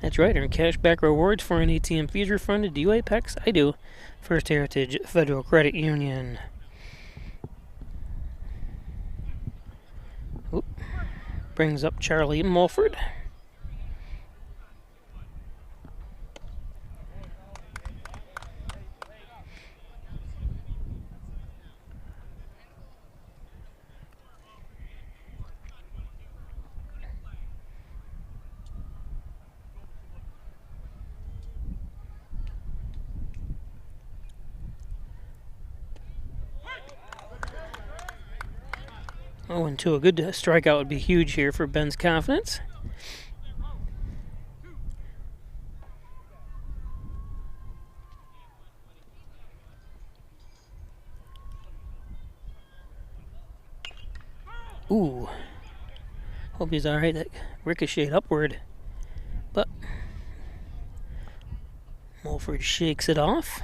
That's right, earn cash back rewards for an ATM fees refunded. Do you Apex? I do. First Heritage Federal Credit Union. Oop. Brings up Charlie Mulford. Oh, and two, a good strikeout would be huge here for Ben's confidence. Ooh. Hope he's alright. That ricocheted upward. But Mulford shakes it off.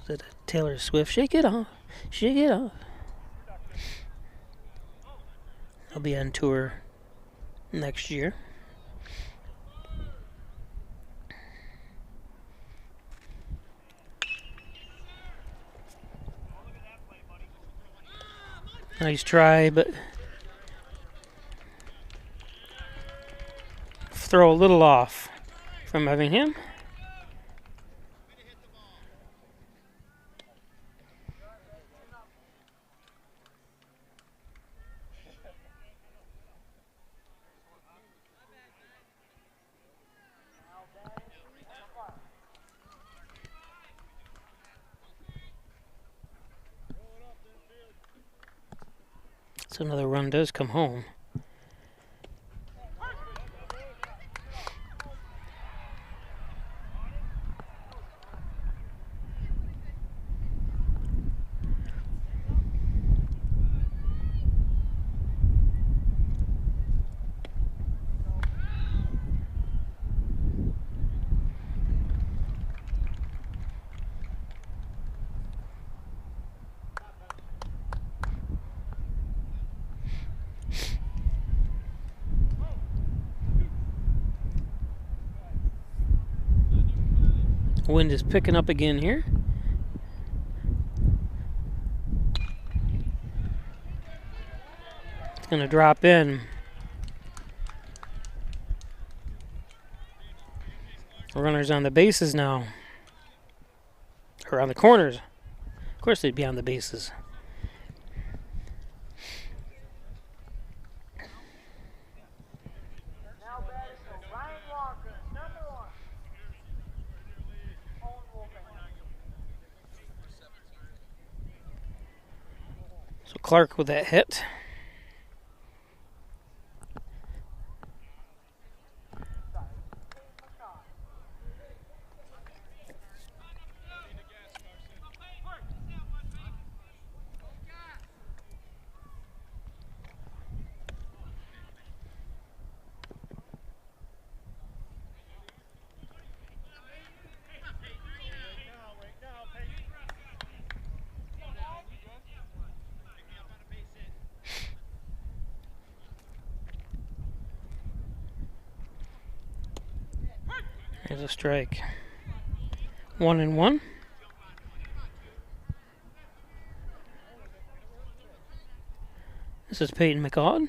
Is it a Taylor Swift? Shake it off. Shake it off. I'll be on tour next year. Nice try, but throw a little off from Effingham. So another run does come home. Wind is picking up again here. It's going to drop in. Runners on the bases now. Or on the corners. Of course they'd be on the bases. So Clark with that hit. There's a strike. 1-1. This is Peyton McCaud.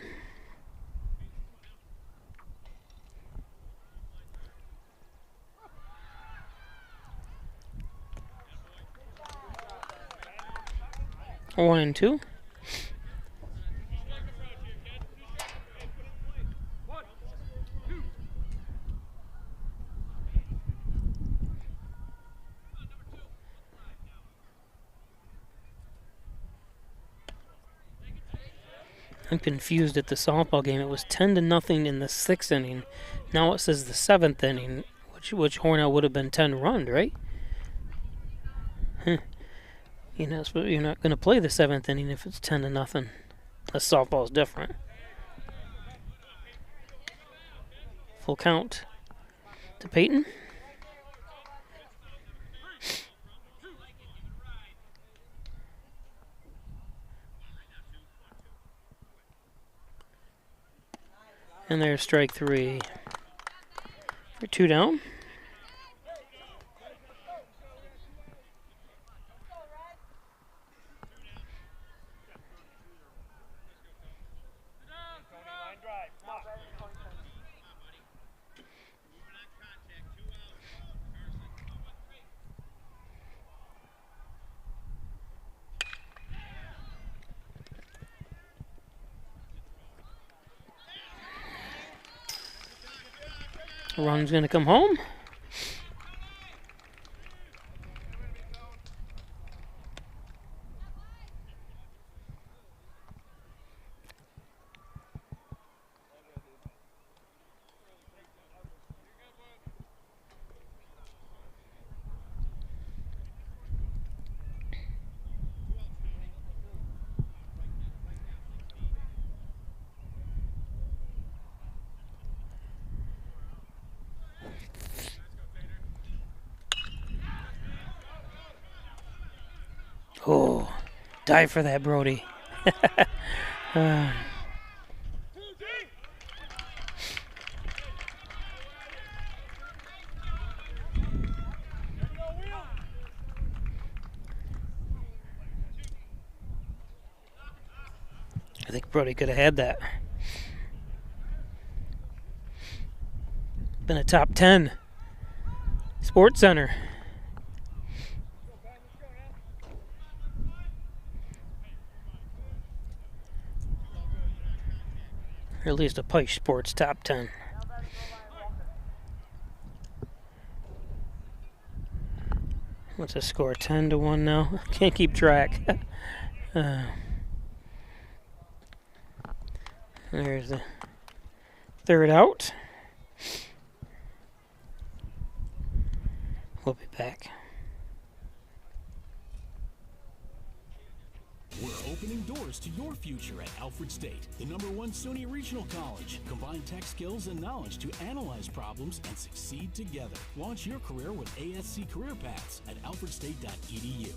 One and two. I'm confused at the softball game. It was 10-0 in the 6th inning. Now it says the 7th inning, which Hornell would have been 10 run, right? Huh. You're not going to play the 7th inning if it's 10-0. Unless softball's different. Full count to Peyton. And there's strike three for 2 down. Run's going to come home. Oh, dive for that, Brody. I think Brody could have had that. Been a top 10 Sports Center. Or at least a Pike Sports top 10. What's the score? 10-1 now? Can't keep track. There's the third out. We'll be back. We're opening doors to your future at Alfred State, the #1 SUNY Regional College. Combine tech skills and knowledge to analyze problems and succeed together. Launch your career with ASC Career Paths at alfredstate.edu.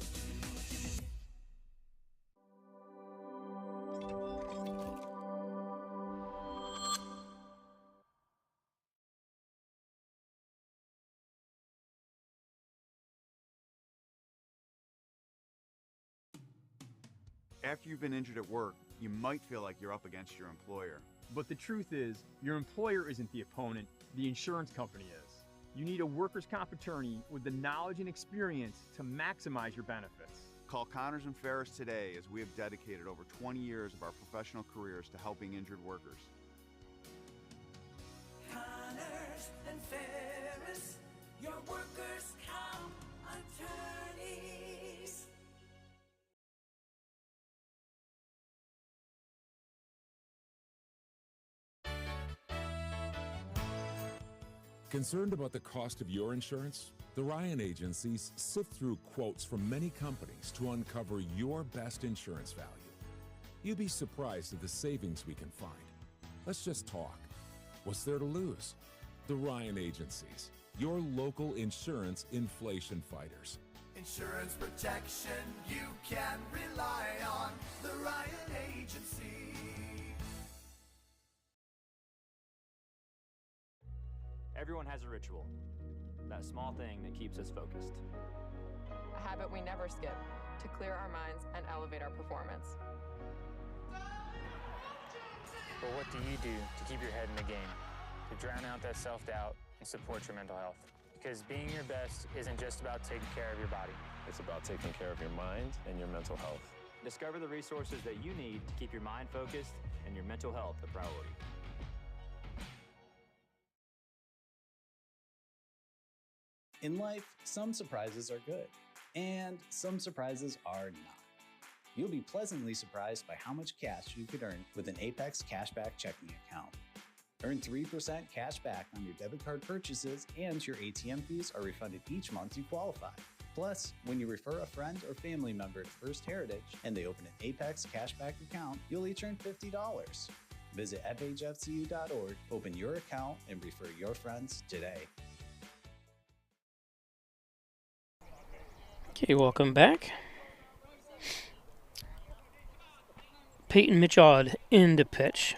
After you've been injured at work, you might feel like you're up against your employer. But the truth is, your employer isn't the opponent, the insurance company is. You need a workers' comp attorney with the knowledge and experience to maximize your benefits. Call Connors and Ferris today, as we have dedicated over 20 years of our professional careers to helping injured workers. Connors and Ferris, your workers' comp attorneys. Concerned about the cost of your insurance? The Ryan agencies sift through quotes from many companies to uncover your best insurance value. You'd be surprised at the savings we can find. Let's just talk. What's there to lose? The Ryan agencies, your local insurance inflation fighters. Insurance protection you can rely on. The Ryan Agency. Everyone has a ritual, that small thing that keeps us focused. A habit we never skip to clear our minds and elevate our performance. But what do you do to keep your head in the game, to drown out that self-doubt and support your mental health? Because being your best isn't just about taking care of your body. It's about taking care of your mind and your mental health. Discover the resources that you need to keep your mind focused and your mental health a priority. In life, some surprises are good, and some surprises are not. You'll be pleasantly surprised by how much cash you could earn with an Apex Cashback checking account. Earn 3% cash back on your debit card purchases, and your ATM fees are refunded each month you qualify. Plus, when you refer a friend or family member to First Heritage and they open an Apex Cashback account, you'll each earn $50. Visit fhfcu.org, open your account, and refer your friends today. Okay, welcome back. Peyton Mitchell in to pitch.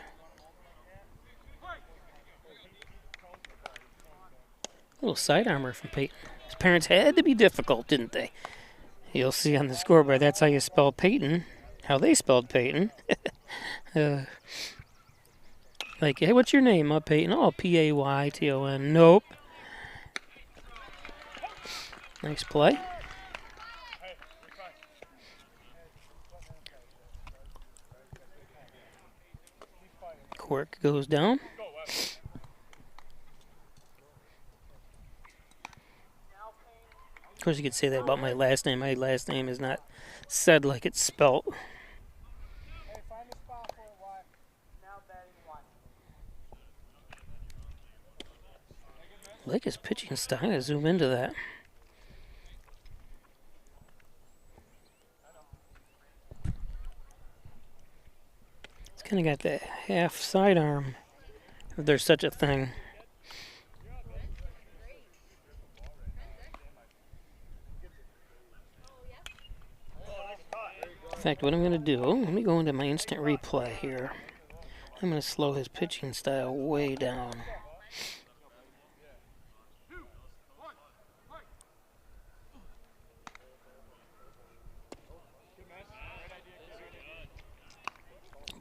A little side armor from Peyton. His parents had to be difficult, didn't they? You'll see on the scoreboard, that's how you spell Peyton. How they spelled Peyton. Like, hey, what's your name? Peyton. Oh, Payton. Nope. Nice play. Quirk goes down. Of course, you could say that about my last name. My last name is not said like it's spelt. I like his pitching style. I gotta zoom into that. It's kind of got that half sidearm, if there's such a thing. fact, what I'm going to do, let me go into my instant replay here. I'm going to slow his pitching style way down.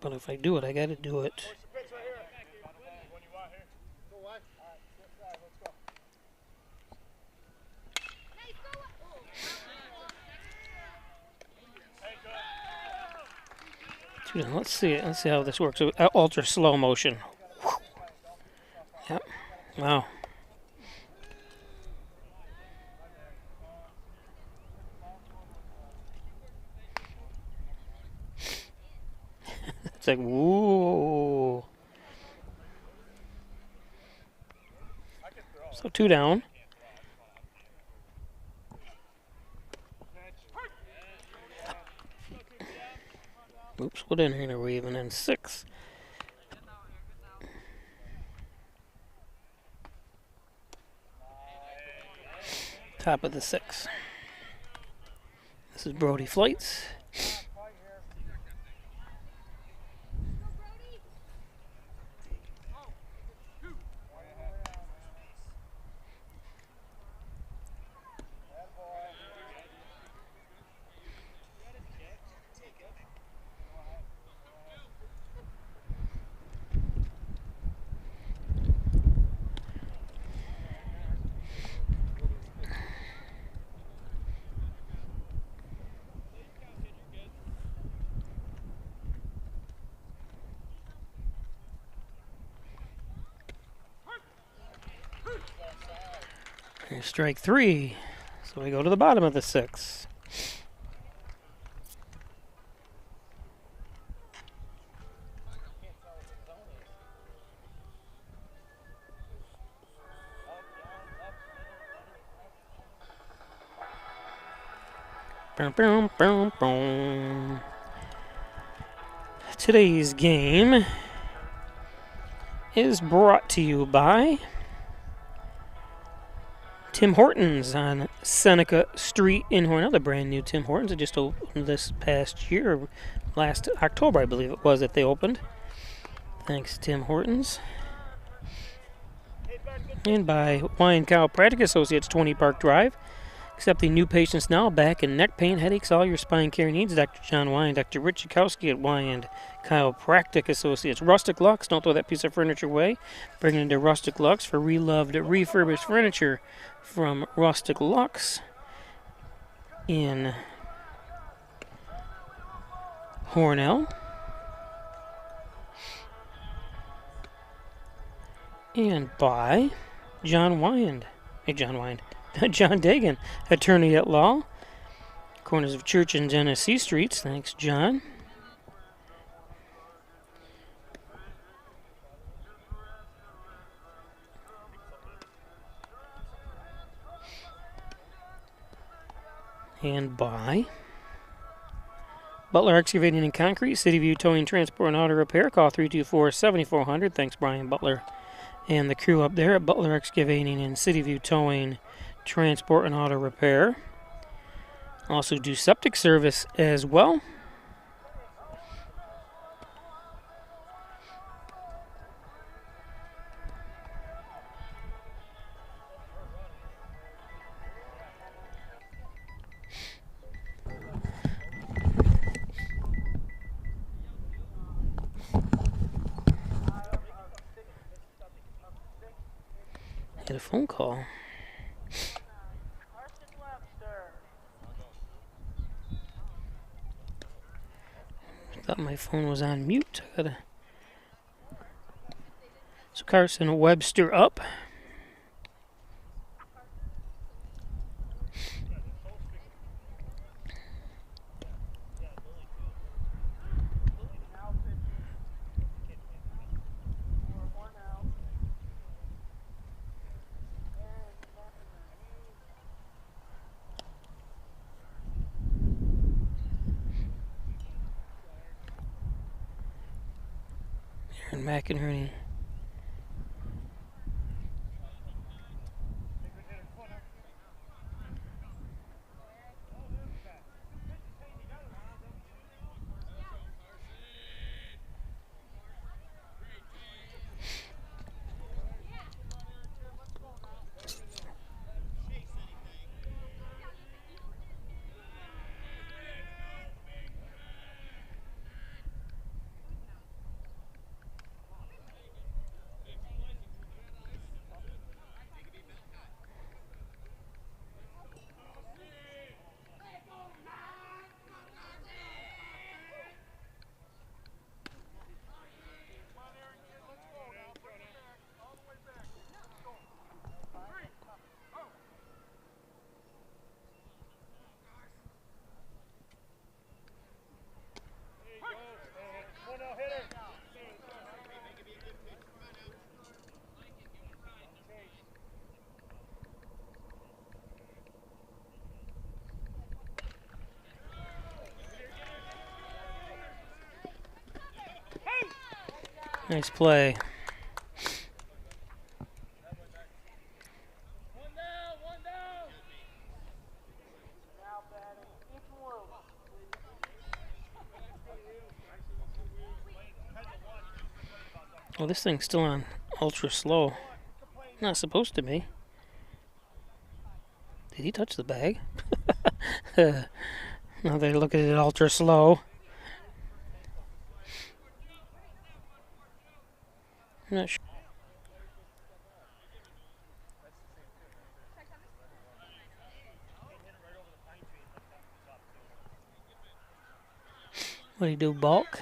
But if I do it, I got to do it. Let's see it. Let's see how this works. Ultra slow motion. Yep. Wow. It's like, whoa. So 2 down. Oops, what inning are we even in? 6. Top of the 6. This is Brody Flights. Here's strike 3. So we go to the bottom of the 6. Boom, boom, boom, boom. Today's game is brought to you by Tim Hortons on Seneca Street in Hornell. The brand new Tim Hortons. It just opened this past year, last October, I believe it was, that they opened. Thanks, Tim Hortons. And by Wine Chiropractic Associates, 20 Park Drive. Accepting new patients now. Back and neck pain, headaches, all your spine care needs. Dr. John Wine, Dr. Rich Chakowski at Wine Chiropractic Associates. Rustic Lux, don't throw that piece of furniture away. Bring it into Rustic Lux for reloved, refurbished furniture from Rustic Lux in Hornell. And by John Wyand. Hey, John Wyand. John Dagan, attorney at law. Corners of Church and Genesee Streets. Thanks, John. And by Butler Excavating and Concrete, City View Towing, Transport, and Auto Repair. Call 324-7400. Thanks, Brian Butler and the crew up there at Butler Excavating and City View Towing, Transport, and Auto Repair. Also do septic service as well. Get a phone call. Thought my phone was on mute. So Carson Webster up. Aaron McInerney. Nice play. Well, this thing's still on ultra slow. Not supposed to be. Did he touch the bag? Now they look at it ultra slow. I'm not sure. What do you do, balk?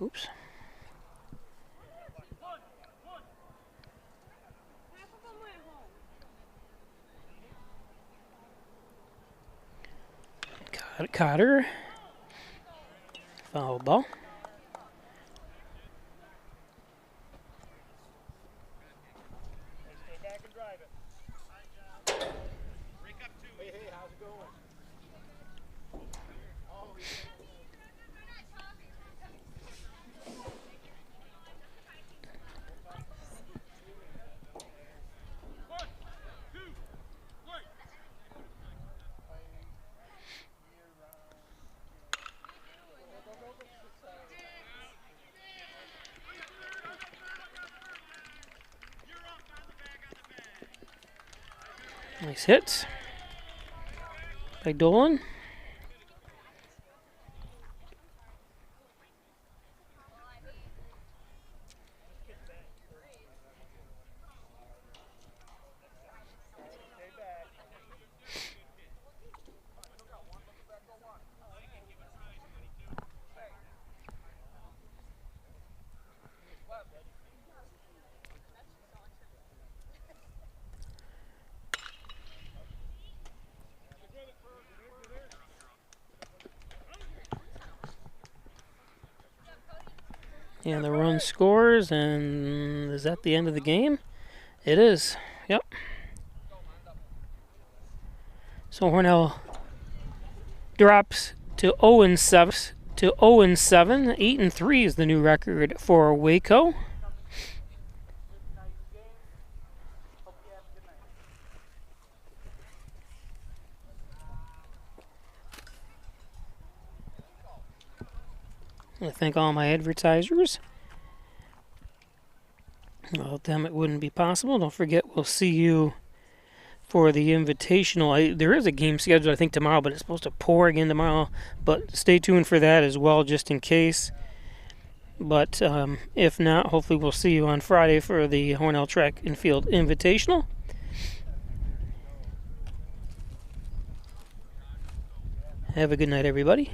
Oops. Cotter. Foul ball. Nice hits by Dolan. And the run scores, and is that the end of the game? It is. Yep. So Hornell drops to 0-7. 8-3 is the new record for Waco. I thank all my advertisers. Without them, it wouldn't be possible. Don't forget, we'll see you for the Invitational. There is a game scheduled, I think, tomorrow, but it's supposed to pour again tomorrow. But stay tuned for that as well, just in case. But if not, hopefully we'll see you on Friday for the Hornell Track and Field Invitational. Have a good night, everybody.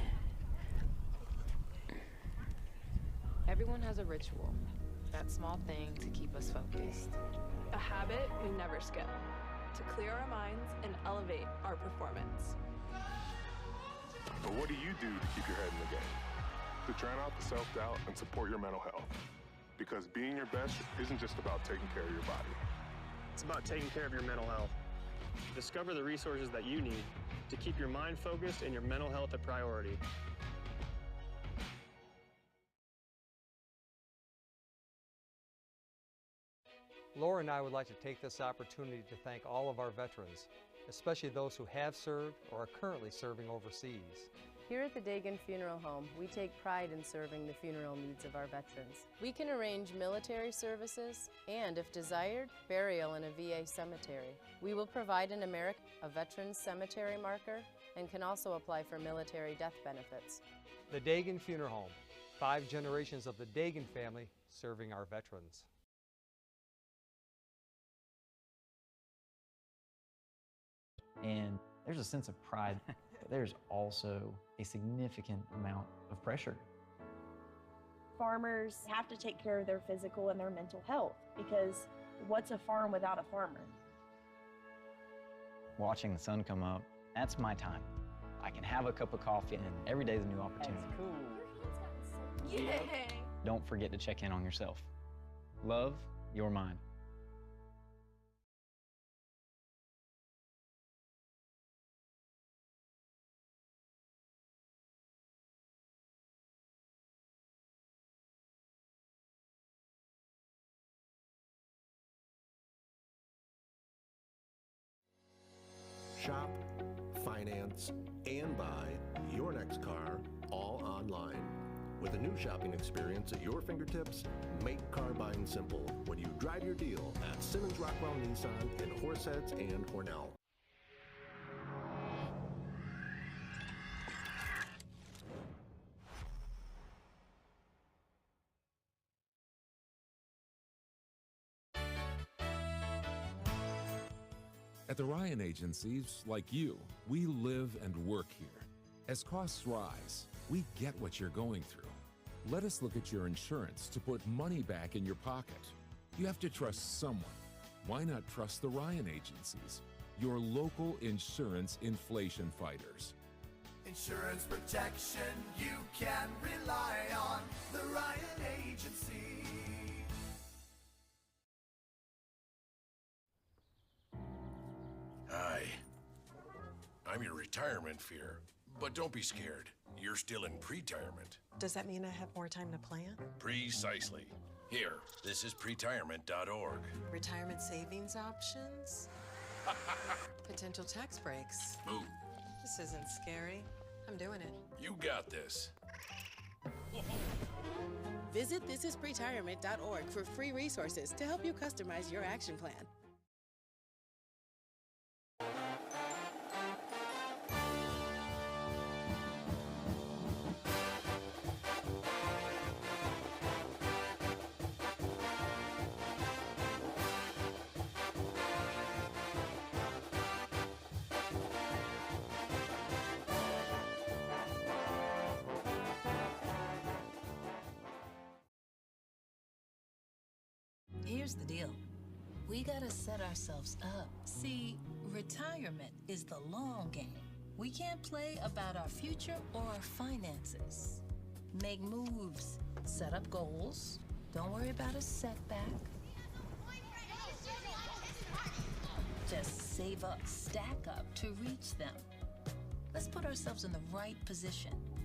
Everyone has a ritual, that small thing to keep us focused. A habit we never skip, to clear our minds and elevate our performance. But what do you do to keep your head in the game? To drown out the self-doubt and support your mental health. Because being your best isn't just about taking care of your body. It's about taking care of your mental health. Discover the resources that you need to keep your mind focused and your mental health a priority. Laura and I would like to take this opportunity to thank all of our veterans, especially those who have served or are currently serving overseas. Here at the Dagan Funeral Home, we take pride in serving the funeral needs of our veterans. We can arrange military services and, if desired, burial in a VA cemetery. We will provide an a veteran's cemetery marker and can also apply for military death benefits. The Dagan Funeral Home, 5 generations of the Dagan family serving our veterans. And there's a sense of pride, but there's also a significant amount of pressure. Farmers have to take care of their physical and their mental health, because what's a farm without a farmer? Watching the sun come up, that's my time. I can have a cup of coffee, and every day is a new opportunity. That's cool. Yay! Don't forget to check in on yourself. Love your mind. Shop, finance, and buy your next car all online. With a new shopping experience at your fingertips, make car buying simple when you drive your deal at Simmons Rockwell Nissan in Horseheads and Hornell. At the Ryan Agencies, like you, we live and work here. As costs rise, we get what you're going through. Let us look at your insurance to put money back in your pocket. You have to trust someone. Why not trust the Ryan Agencies, your local insurance inflation fighters? Insurance protection you can rely on. The Ryan Agency. Hi. I'm your retirement fear. But don't be scared. You're still in pre-retirement. Does that mean I have more time to plan? Precisely. Here, this is pretirement.org. Retirement savings options? Potential tax breaks. Move. This isn't scary. I'm doing it. You got this. Visit thisispretirement.org for free resources to help you customize your action plan. Here's the deal. We gotta set ourselves up. See, retirement is the long game. We can't play about our future or our finances. Make moves, set up goals. Don't worry about a setback. Just save up, stack up to reach them. Let's put ourselves in the right position.